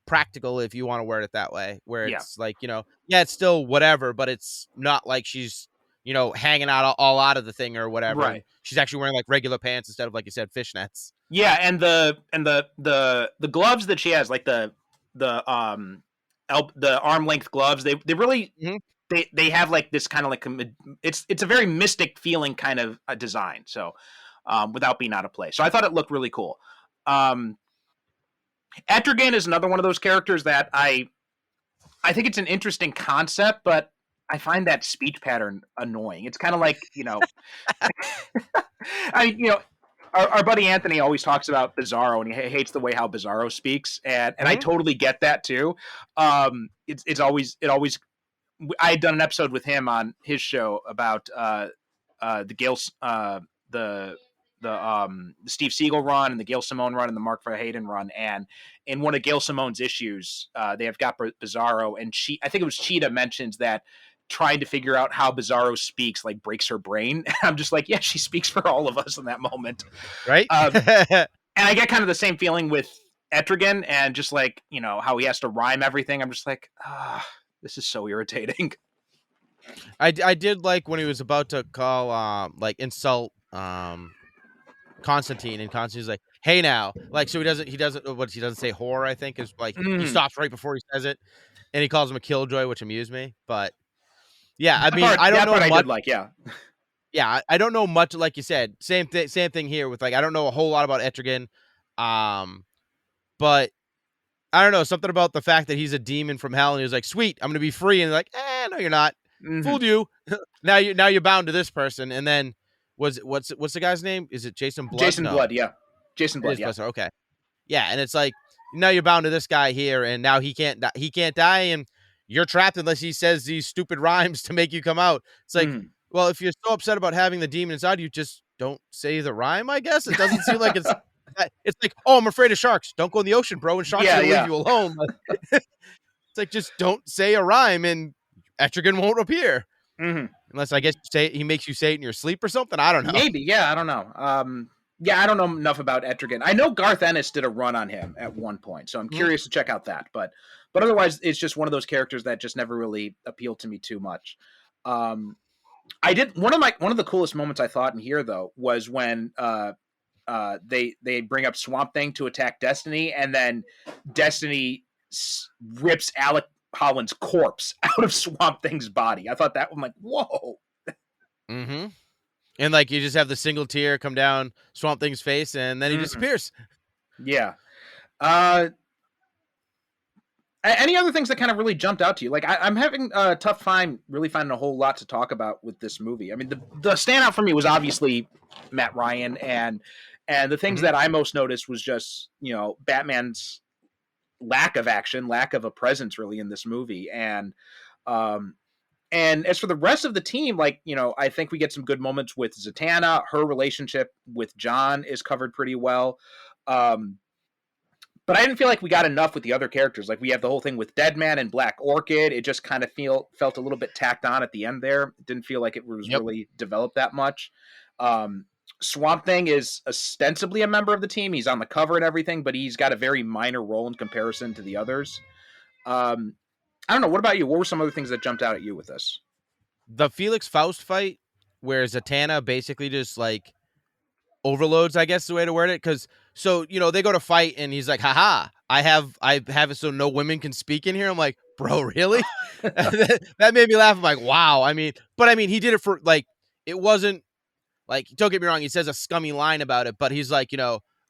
practical if you want to wear it that way, where it's like, it's still whatever, but it's not like she's hanging out all out of the thing or whatever. Right. She's actually wearing like regular pants instead of, like you said, fishnets. Yeah, and the gloves that she has, like the arm length gloves, they really they have like this kind of like it's a very mystic feeling kind of a design. So without being out of place, so I thought it looked really cool. Etrigan is another one of those characters that I think it's an interesting concept, but I find that speech pattern annoying. It's kind of like, our buddy Anthony always talks about Bizarro, and he hates the way how Bizarro speaks, and I totally get that too. It always. I had done an episode with him on his show about the Gales, the Steve Siegel run and the Gail Simone run and the Mark Verheyen run, and in one of Gail Simone's issues, they have got Bizarro, and I think it was Cheetah mentions that trying to figure out how Bizarro speaks like breaks her brain. And I'm just like, yeah, she speaks for all of us in that moment. Right. And I get kind of the same feeling with Etrigan, and just like, how he has to rhyme everything. I'm just like, this is so irritating. I did like when he was about to call, insult, Constantine, and Constantine's like, hey now, like, so he doesn't say whore, I think, is like, he stops right before he says it, and he calls him a killjoy, which amused me. But yeah, I mean, I don't know much. I did like, yeah, I don't know much. Like you said, same thing here with, like, I don't know a whole lot about Etrigan, but I don't know, something about the fact that he's a demon from hell, and he was like, sweet, I'm gonna be free, and like, no, you're not. Fooled you. now you're bound to this person. And then what's the guy's name? Is it Jason Blood? Jason Blood, yeah. Jason Blood, yeah. Okay. Yeah, and it's like, now you're bound to this guy here, and now he can't die, and you're trapped unless he says these stupid rhymes to make you come out. It's like, well, if you're so upset about having the demon inside you, just don't say the rhyme, I guess. It doesn't seem like it's like, oh, I'm afraid of sharks. Don't go in the ocean, bro, and sharks will leave you alone. It's like, just don't say a rhyme, and Etrigan won't appear. Unless, I guess, he makes you say it in your sleep or something. I don't know. Maybe, yeah, I don't know. I don't know enough about Etrigan. I know Garth Ennis did a run on him at one point, so I'm curious to check out that. But otherwise, it's just one of those characters that just never really appealed to me too much. I did one of the coolest moments I thought in here, though, was when they bring up Swamp Thing to attack Destiny, and then Destiny rips Alec Holland's corpse out of Swamp Thing's body. I thought that one, like, whoa. And like, you just have the single tear come down Swamp Thing's face, and then he disappears. Yeah. Any other things that kind of really jumped out to you? Like, I'm having a tough time really finding a whole lot to talk about with this movie. I mean, the standout for me was obviously Matt Ryan, and the things that I most noticed was just, Batman's lack of action, lack of a presence really in this movie. Um, and as for the rest of the team, like, I think we get some good moments with Zatanna. Her relationship with John is covered pretty well. But I didn't feel like we got enough with the other characters. Like, we have the whole thing with Deadman and Black Orchid. It just kind of felt a little bit tacked on at the end there. It didn't feel like it was really developed that much. Swamp Thing is ostensibly a member of the team. He's on the cover and everything, but he's got a very minor role in comparison to the others. I don't know. What about you? What were some other things that jumped out at you with this? The Felix Faust fight, where Zatanna basically just like overloads, I guess is the way to word it. Because they go to fight and he's like, haha, I have it so no women can speak in here. I'm like, bro, really? That made me laugh. I'm like, wow. But he did it for like, it wasn't like, don't get me wrong, he says a scummy line about it, but he's like,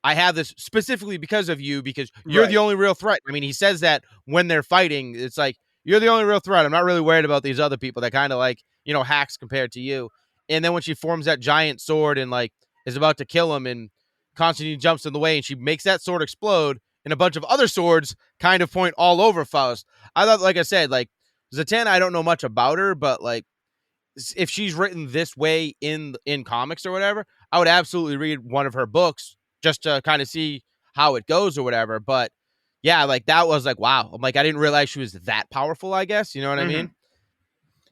I have this specifically because of you, because you're the only real threat. He says that when they're fighting, it's like, you're the only real threat. I'm not really worried about these other people that kind of like, hacks compared to you. And then when she forms that giant sword and like is about to kill him, and Constantine jumps in the way and she makes that sword explode, and a bunch of other swords kind of point all over Faust. I thought, like I said, like Zatanna, I don't know much about her, but like, if she's written this way in comics or whatever, I would absolutely read one of her books just to kind of see how it goes or whatever. But yeah, like that was like, wow. I'm like, I didn't realize she was that powerful, I guess. You know what I mean?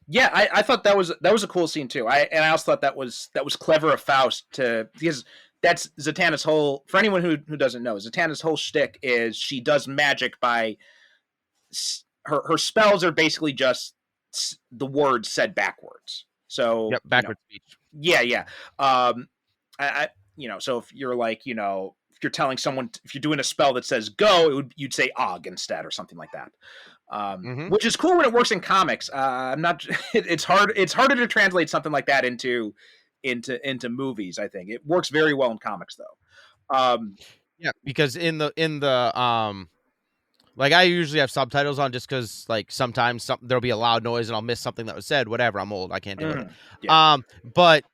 Yeah, I thought that was a cool scene too. I also thought that was clever of Faust because that's Zatanna's whole. For anyone who doesn't know, Zatanna's whole shtick is she does magic by her spells are basically just the words said backwards. So backwards speech. Yeah. So if you're like, if you're telling someone, if you're doing a spell that says go, you'd say og instead or something like that. Which is cool when it works in comics. I'm not. It's harder to translate something like that into movies. I think it works very well in comics though. Yeah, because in the like I usually have subtitles on just because like sometimes there'll be a loud noise and I'll miss something that was said. Whatever, I'm old, I can't do it. Yeah. But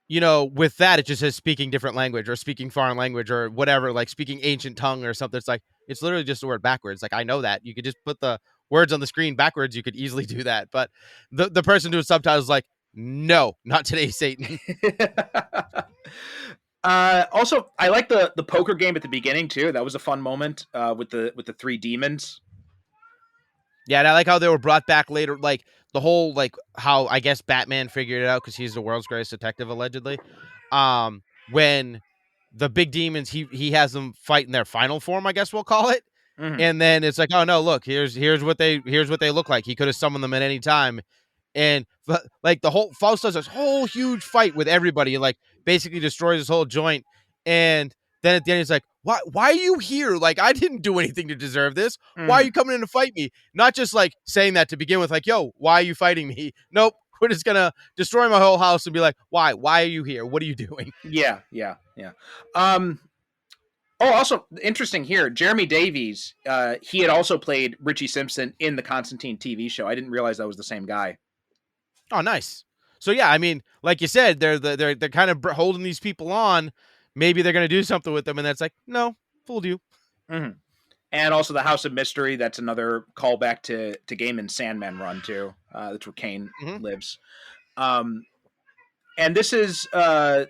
with that, it just says speaking different language or speaking foreign language or whatever, like speaking ancient tongue or something. It's like, it's literally just a word backwards. Like, I know that. You could just put the words on the screen backwards. You could easily do that. But the person doing subtitles is like, no, not today, Satan. Also, I like the poker game at the beginning too. That was a fun moment with the three demons. Yeah, and I like how they were brought back later, like the whole like how I guess Batman figured it out because he's the world's greatest detective allegedly. When the big demons, he has them fight in their final form, I guess we'll call it. And then it's like, oh no, look, here's what they look like. He could have summoned them at any time. And like the whole Faust does this whole huge fight with everybody and like basically destroys his whole joint. And then at the end, he's like, why are you here? Like, I didn't do anything to deserve this. Why are you coming in to fight me? Not just like saying that to begin with, like, yo, why are you fighting me? Nope. We're just gonna destroy my whole house and be like, why? Why are you here? What are you doing? Yeah. Oh, also interesting here, Jeremy Davies. He had also played Richie Simpson in the Constantine TV show. I didn't realize that was the same guy. Oh, nice. So yeah, I mean, like you said, they're kind of holding these people on. Maybe they're gonna do something with them, and that's like, no, fooled you. And also the House of Mystery. That's another callback to Gaiman's Sandman run too. That's where Kane lives. And this is one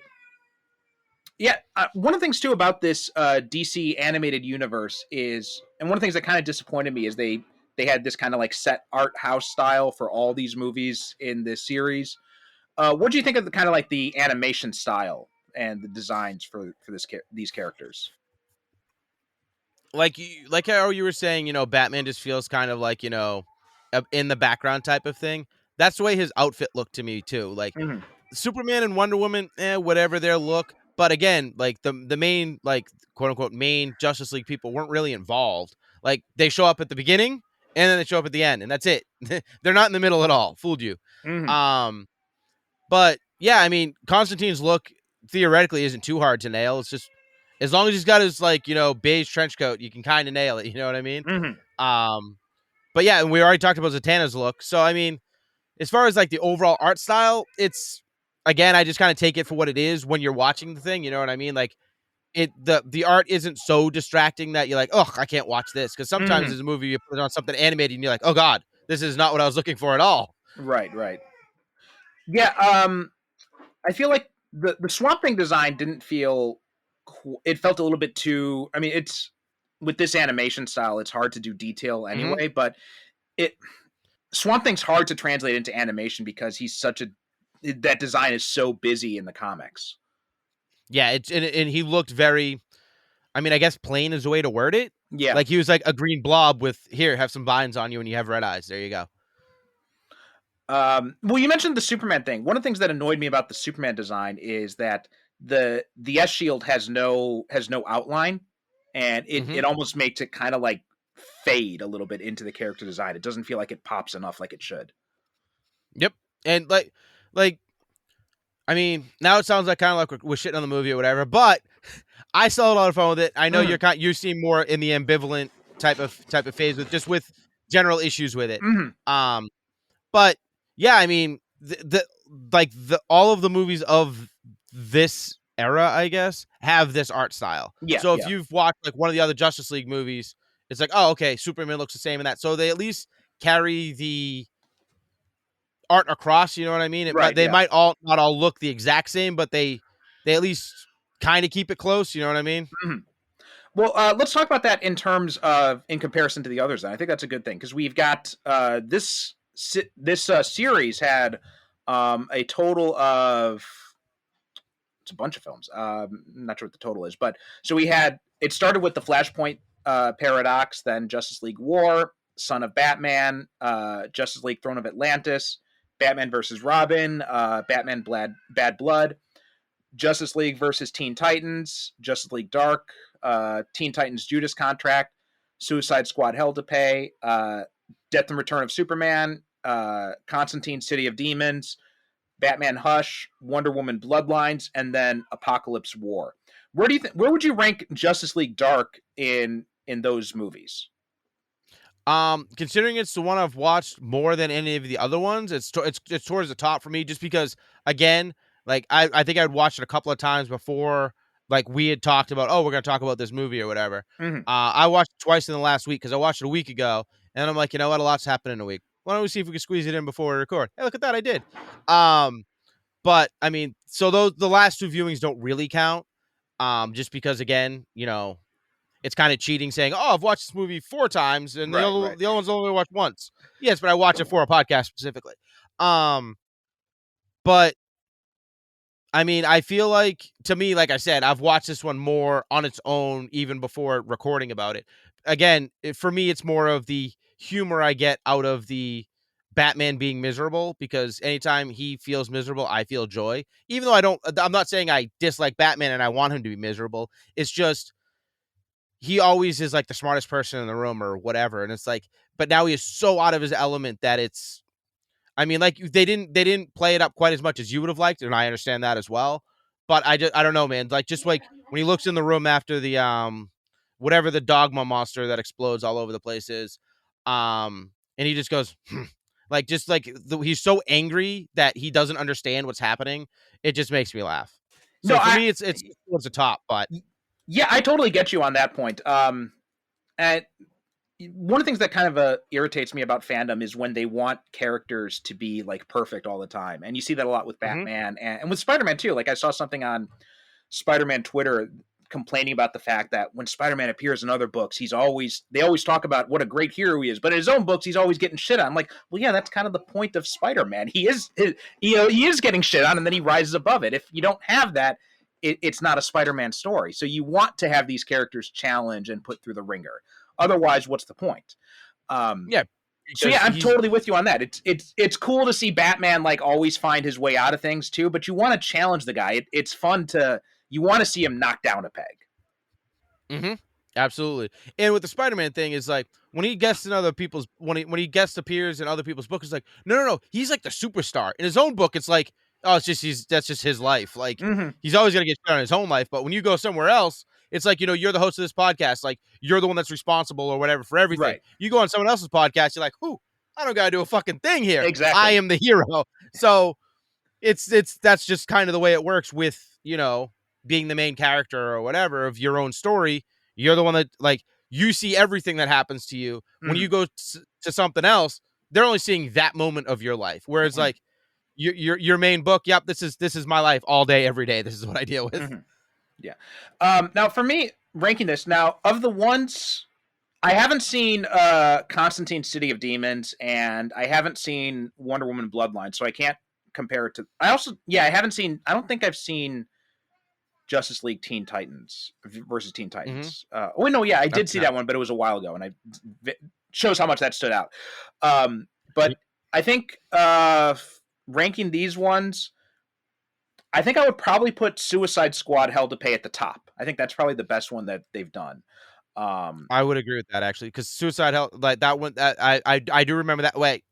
of the things too about this DC animated universe is, and one of the things that kind of disappointed me is they had this kind of like set art house style for all these movies in this series. What do you think of the kind of like the animation style and the designs for these characters? Like how you were saying, Batman just feels kind of like, in the background type of thing. That's the way his outfit looked to me too. Like Superman and Wonder Woman, whatever their look. But again, like the main, like quote unquote main Justice League people weren't really involved. Like they show up at the beginning and then they show up at the end, and that's it. They're not in the middle at all. Fooled you. But yeah, I mean, Constantine's look theoretically isn't too hard to nail. It's just as long as he's got his like, beige trench coat, you can kind of nail it. You know what I mean? But yeah, and we already talked about Zatanna's look. So I mean, as far as like the overall art style, it's, again, I just kind of take it for what it is when you're watching the thing. You know what I mean? Like the art isn't so distracting that you're like, oh, I can't watch this. Because sometimes Mhm. there's a movie you put it on something animated and you're like, oh god, this is not what I was looking for at all. Right, right. Yeah, I feel like the Swamp Thing design didn't feel. It felt a little bit too. I mean, it's with this animation style, it's hard to do detail anyway. But it Swamp Thing's hard to translate into animation because he's such a that design is so busy in the comics. Yeah, and he looked very. I mean, I guess plain is the way to word it. Yeah. Like he was like a green blob with here, have some vines on you, and you have red eyes. There you go. Well, you mentioned the Superman thing. One of the things that annoyed me about the Superman design is that the S shield has no outline, and it almost makes it kind of like fade a little bit into the character design. It doesn't feel like it pops enough like it should. Yep, and like I mean, now it sounds like kind of like we're shitting on the movie or whatever, but I still had a lot of fun with it. I know you seem more in the ambivalent type of phase with general issues with it. But yeah, I mean, the all of the movies of this era, I guess, have this art style. Yeah. So if you've watched like one of the other Justice League movies, it's like, oh, okay, Superman looks the same in that. So they at least carry the art across. You know what I mean? Right, They yeah. might not all look the exact same, but they at least kind of keep it close. You know what I mean? Well, let's talk about that in terms of in comparison to the others. Then I think that's a good thing because we've got this series had a total of it's a bunch of films. I'm not sure what the total is, but so it started with the Flashpoint paradox, then Justice League War, Son of Batman, Justice League Throne of Atlantis, Batman versus Robin, Batman Bad Blood, Justice League versus Teen Titans, Justice League Dark, Teen Titans Judas Contract, Suicide Squad Hell to Pay, Death and Return of Superman, Constantine City of Demons, Batman Hush, Wonder Woman Bloodlines, and then Apocalypse War. Where would you rank Justice League Dark in those movies? Considering it's the one I've watched more than any of the other ones, it's towards the top for me, just because again, like I think I'd watched it a couple of times before, like we had talked about, oh, we're gonna talk about this movie or whatever. I watched it twice in the last week because I watched it a week ago, and I'm like, you know what, a lot's happened in a week. Why don't we see if we can squeeze it in before we record? Hey, look at that, I did. But I mean, so the last two viewings don't really count, just because again, you know, it's kind of cheating saying, oh, I've watched this movie 4 times and the other one's only watched once. Yes, but I watch it for a podcast specifically. But I mean, I feel like, to me, like I said, I've watched this one more on its own even before recording about it. Again, for me, it's more of the humor I get out of the Batman being miserable, because anytime he feels miserable, I feel joy. Even though I'm not saying I dislike Batman and I want him to be miserable. It's just, he always is like the smartest person in the room or whatever. And it's like, but now he is so out of his element that it's, I mean, like they didn't play it up quite as much as you would have liked. And I understand that as well. But I don't know, man. Like, just like when he looks in the room after the, whatever the dogma monster that explodes all over the place is, and he just goes, like, just like he's so angry that he doesn't understand what's happening. It just makes me laugh. So no, for me, it's towards the top, but yeah, I totally get you on that point. And one of the things that kind of irritates me about fandom is when they want characters to be like perfect all the time. And you see that a lot with Batman and with Spider-Man too. Like I saw something on Spider-Man Twitter complaining about the fact that when Spider-Man appears in other books, they always talk about what a great hero he is, but in his own books, he's always getting shit on. I'm like, well, yeah, that's kind of the point of Spider-Man. He is getting shit on and then he rises above it. If you don't have that, it's not a Spider-Man story. So you want to have these characters challenge and put through the ringer. Otherwise, what's the point? Yeah. So yeah, I'm totally with you on that. It's cool to see Batman like always find his way out of things too, but you want to challenge the guy. It's fun you want to see him knock down a peg. Absolutely. And with the Spider-Man thing is like when he guests in other people's when he guest appears in other people's books, it's like no, he's like the superstar. In his own book, it's like, oh, that's just his life. Like he's always gonna get shit on his own life. But when you go somewhere else, it's like, you know, you're the host of this podcast, like you're the one that's responsible or whatever for everything. Right. You go on someone else's podcast, you're like, whoo, I don't gotta do a fucking thing here. Exactly. I am the hero. So that's just kind of the way it works with, you know, being the main character or whatever of your own story, you're the one that like you see everything that happens to you. When you go to something else, they're only seeing that moment of your life. Whereas like your main book, yep, this is my life all day, every day. This is what I deal with. Yeah. Now for me, ranking this now of the ones I haven't seen Constantine City of Demons, and I haven't seen Wonder Woman Bloodline, so I can't compare it to. I haven't seen. I don't think I've seen Justice League Teen Titans versus Teen Titans. No, yeah, I did see that one, but it was a while ago, and shows how much that stood out. But I think ranking these ones, I think I would probably put Suicide Squad Hell to Pay at the top. I think that's probably the best one that they've done. I would agree with that actually, because Suicide Hell, like that one, that I do remember that. Wait,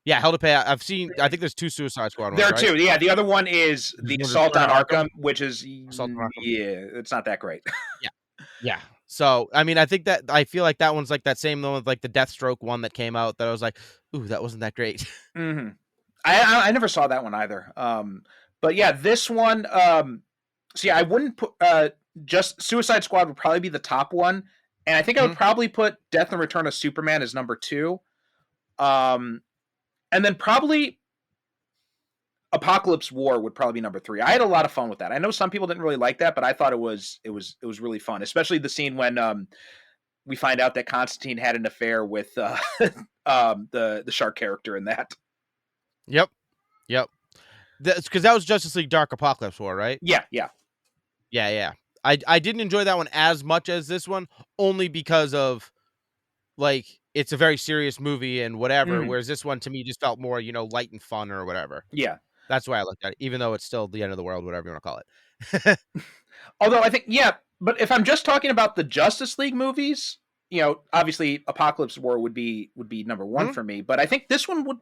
yeah, Hell to Pay. I've seen. I think there's 2 Suicide Squad ones. There are right? 2. Yeah, the other one is the Assault on Arkham, which is Arkham. it's not that great. Yeah. So I mean, I think that I feel like that one's like that same one with like the Deathstroke one that came out that I was like, ooh, that wasn't that great. I never saw that one either. But yeah, this one. So yeah, I wouldn't put just Suicide Squad would probably be the top one. And I think I would probably put Death and Return of Superman as number 2. And then probably Apocalypse War would probably be number 3. I had a lot of fun with that. I know some people didn't really like that, but I thought it was really fun, especially the scene when we find out that Constantine had an affair with the shark character in that. Yep. Because that was Justice League Dark Apocalypse War, right? Yeah. I didn't enjoy that one as much as this one, only because of like it's a very serious movie and whatever. Whereas this one to me just felt more, light and fun or whatever. Yeah, that's why I looked at it, even though it's still the end of the world, whatever you want to call it. Although I think but if I'm just talking about the Justice League movies, obviously Apocalypse War would be number 1 for me. But I think this one would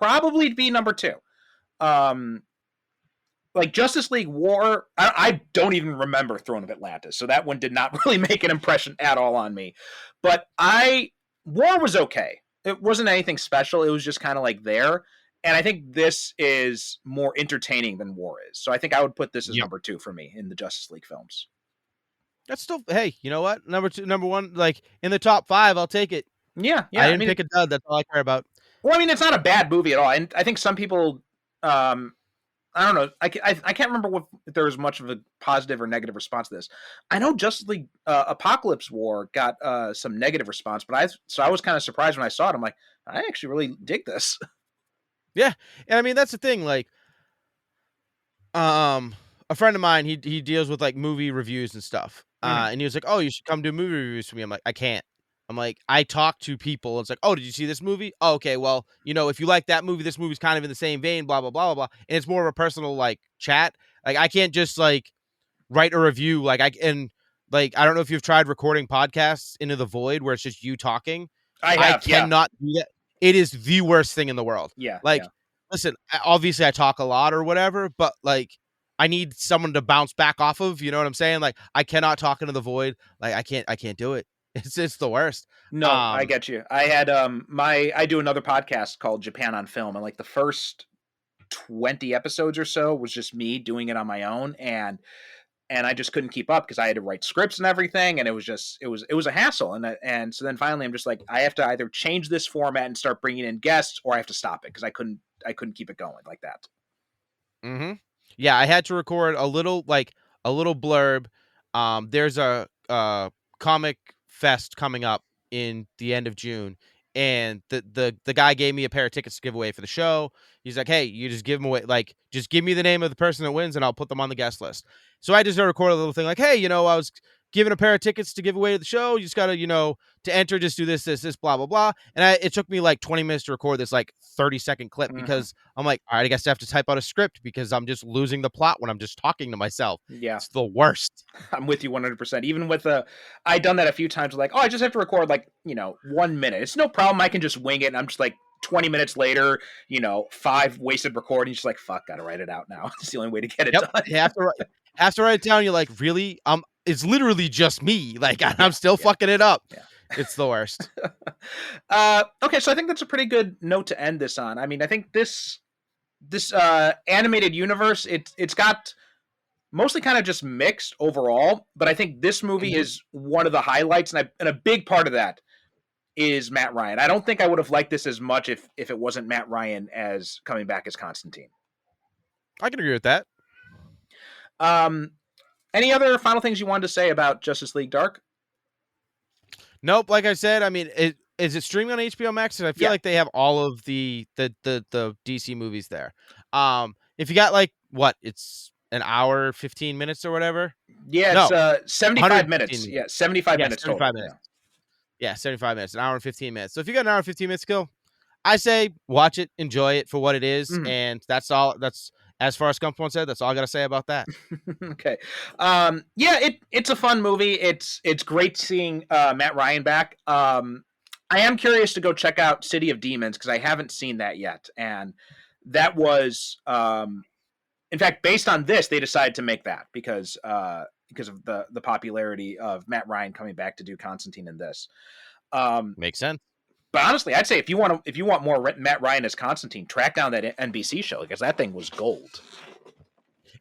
probably be number 2. Like Justice League War, I don't even remember Throne of Atlantis, so that one did not really make an impression at all on me. But War was okay. It wasn't anything special. It was just kind of like there. And I think this is more entertaining than War is. So I think I would put this as number 2 for me in the Justice League films. That's still, hey, you know what? Number 1, like in the top 5, I'll take it. Yeah. I didn't pick a dud. That's all I care about. Well, I mean, it's not a bad movie at all. And I think some people, I don't know. I can't remember if there was much of a positive or negative response to this. I know Justice League Apocalypse War got some negative response, but I was kind of surprised when I saw it. I'm like, I actually really dig this. Yeah, and I mean that's the thing. Like, a friend of mine, he deals with like movie reviews and stuff, and he was like, "Oh, you should come do movie reviews for me." I'm like, "I can't." I'm like, I talk to people. It's like, oh, did you see this movie? Oh, okay, well, if you like that movie, this movie's kind of in the same vein, blah, blah, blah, blah, blah. And it's more of a personal, like, chat. Like, I can't just, like, write a review. Like, I don't know if you've tried recording podcasts into the void where it's just you talking. I cannot do that. It is the worst thing in the world. Yeah. Like, listen, obviously I talk a lot or whatever, but, like, I need someone to bounce back off of. You know what I'm saying? Like, I cannot talk into the void. Like, I can't do it. It's the worst. No, I get you. I had I do another podcast called Japan on Film, and like the first 20 episodes or so was just me doing it on my own, and I just couldn't keep up because I had to write scripts and everything, and it was a hassle. And so then finally I'm just like, I have to either change this format and start bringing in guests, or I have to stop it because I couldn't keep it going like that. Yeah, I had to record a little blurb. There's a comic fest coming up in the end of June, and the guy gave me a pair of tickets to give away for the show. He's like, hey, you just give them away, like just give me the name of the person that wins and I'll put them on the guest list. So I just recorded a little thing like, hey, I was given a pair of tickets to give away to the show. You just gotta, to enter, just do this, blah, blah, blah. And it took me like 20 minutes to record this like 30-second clip because I'm like, all right, I guess I have to type out a script because I'm just losing the plot when I'm just talking to myself. Yeah. It's the worst. I'm with you 100%. Even with I've done that a few times, like, oh, I just have to record like, 1 minute. It's no problem. I can just wing it. And I'm just like 20 minutes later, 5 wasted recordings. Just like, fuck, gotta write it out now. It's the only way to get it done. You have to write it down. You're like, really? It's literally just me. Like, I'm still fucking it up. Yeah. It's the worst. Okay, so I think that's a pretty good note to end this on. I mean, I think this animated universe, it's got mostly kind of just mixed overall. But I think this movie is one of the highlights, and a big part of that is Matt Ryan. I don't think I would have liked this as much if it wasn't Matt Ryan as coming back as Constantine. I can agree with that. Any other final things you wanted to say about Justice League Dark? Nope. Like I said, I mean, is it streaming on HBO Max? Because I feel like they have all of the DC movies there. If you got like it's an hour, 15 minutes or whatever. Yeah, it's 75 minutes. Yeah, 75 minutes 75 total. minutes. Yeah, 75 minutes, an hour and 15 minutes. So if you got an hour and 15 minutes to go, I say watch it, enjoy it for what it is, and that's all. That's as far as Scump said. That's all I got to say about that. Okay, it's a fun movie. It's great seeing Matt Ryan back. I am curious to go check out City of Demons because I haven't seen that yet, and that was, in fact, based on this, they decided to make that because of the popularity of Matt Ryan coming back to do Constantine in this. Makes sense. But honestly, I'd say if you want more Matt Ryan as Constantine, track down that NBC show because that thing was gold.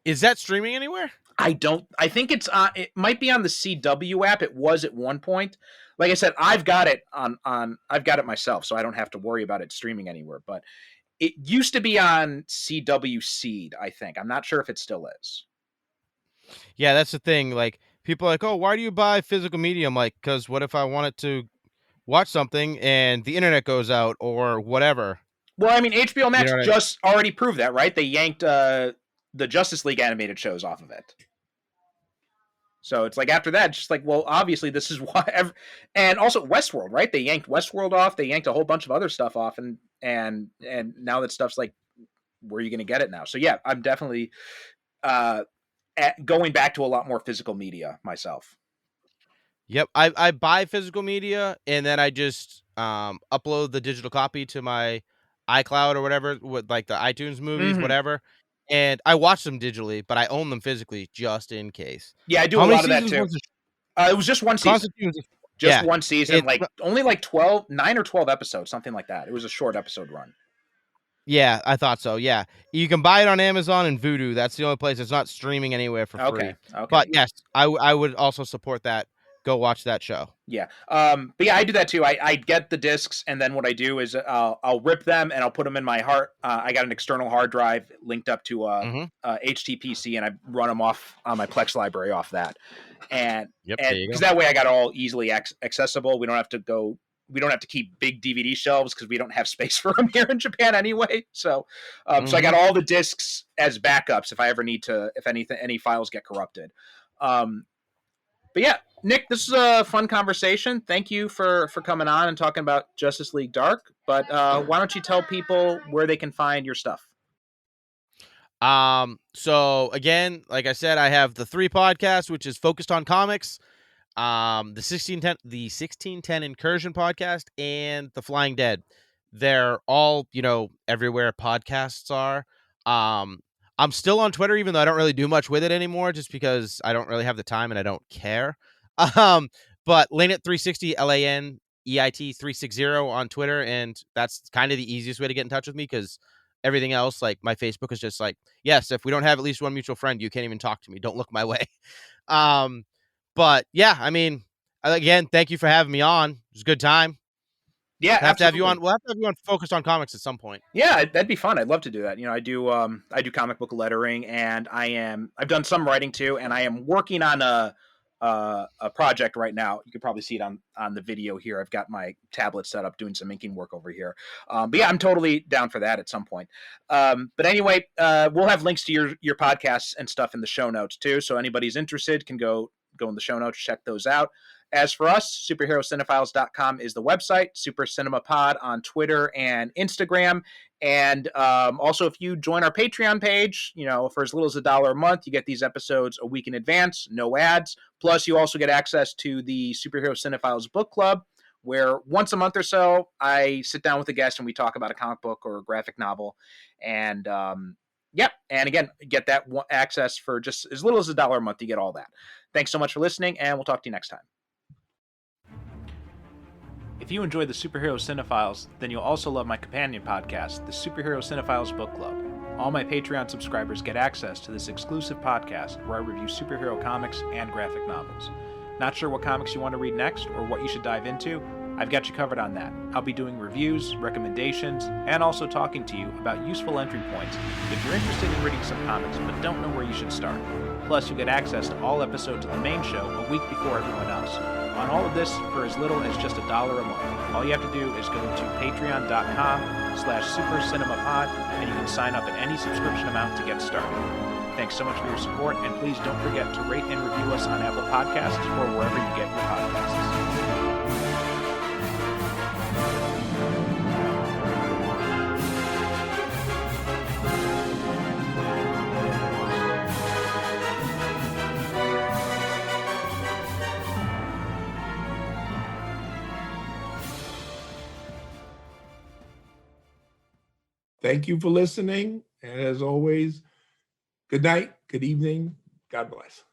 Is that streaming anywhere? I think it's it might be on the CW app. It was at one point. Like I said, I've got it I've got it myself, so I don't have to worry about it streaming anywhere. But it used to be on CW Seed, I think. I'm not sure if it still is. Yeah, that's the thing. Like, people are like, oh, why do you buy physical media? I'm like, because what if I wanted to watch something and the internet goes out or whatever? Well, I mean, HBO Max just already proved that, right? They yanked the Justice League animated shows off of it. So it's like after that, it's just like, well, obviously this is why. And also Westworld, right? They yanked Westworld off. They yanked a whole bunch of other stuff off, and now that stuff's like, where are you going to get it now? So yeah, I'm definitely going back to a lot more physical media myself. Yep, I buy physical media and then I just upload the digital copy to my iCloud or whatever, with like the iTunes movies, whatever. And I watch them digitally, but I own them physically just in case. Yeah, I do a lot of that too. It was just one season. One season, only like 9 or 12 episodes, something like that. It was a short episode run. Yeah, I thought so. Yeah, you can buy it on Amazon and Vudu. That's the only place it's not streaming anywhere for free. Okay. But yes, I would also support that. Go watch that show. Yeah. But yeah, I do that too. I get the discs, and then what I do is I'll rip them and I'll put them in my I got an external hard drive linked up to HTPC, and I run them off on my Plex library off that. And because that way I got it all easily accessible. We don't have to keep big DVD shelves because we don't have space for them here in Japan anyway. So, so I got all the discs as backups if I ever need to, if any files get corrupted. But yeah, Nick, this is a fun conversation. Thank you for coming on and talking about Justice League Dark. But why don't you tell people where they can find your stuff? So again, like I said, I have the 3 podcasts, which is focused on comics, the 1610 Incursion podcast, and the Flying Dead. They're all, everywhere podcasts are. I'm still on Twitter, even though I don't really do much with it anymore, just because I don't really have the time and I don't care. But Laneit360, LANEIT 360 on Twitter, and that's kind of the easiest way to get in touch with me, because everything else, like my Facebook, is just like, yes, if we don't have at least one mutual friend, you can't even talk to me. Don't look my way. But yeah, I mean, again, thank you for having me on. It was a good time. Yeah, we'll have to have you on Focused on Comics at some point. Yeah, that'd be fun. I'd love to do that. I do comic book lettering, and I've done some writing too, and I am working on a project right now. You can probably see it on the video here. I've got my tablet set up doing some inking work over here. But yeah, I'm totally down for that at some point. But anyway, we'll have links to your podcasts and stuff in the show notes too. So anybody's interested can go in the show notes, check those out. As for us, superherocinefiles.com is the website, Super Cinema Pod on Twitter and Instagram. And also, if you join our Patreon page, for as little as $1 a month, you get these episodes a week in advance, no ads. Plus, you also get access to the Superhero Cinephiles Book Club, where once a month or so, I sit down with a guest and we talk about a comic book or a graphic novel. And and again, get that access for just as little as $1 a month. You get all that. Thanks so much for listening, and we'll talk to you next time. If you enjoyed the Superhero Cinephiles, then you'll also love my companion podcast, the Superhero Cinephiles Book Club. All my Patreon subscribers get access to this exclusive podcast where I review superhero comics and graphic novels. Not sure what comics you want to read next or what you should dive into? I've got you covered on that. I'll be doing reviews, recommendations, and also talking to you about useful entry points if you're interested in reading some comics but don't know where you should start. Plus, you'll get access to all episodes of the main show a week before everyone else. On all of this for as little as just $1 a month. All you have to do is go to patreon.com/supercinemapod and you can sign up at any subscription amount to get started. Thanks so much for your support, and please don't forget to rate and review us on Apple Podcasts or wherever you get your podcasts. Thank you for listening. And as always, good night, good evening. God bless.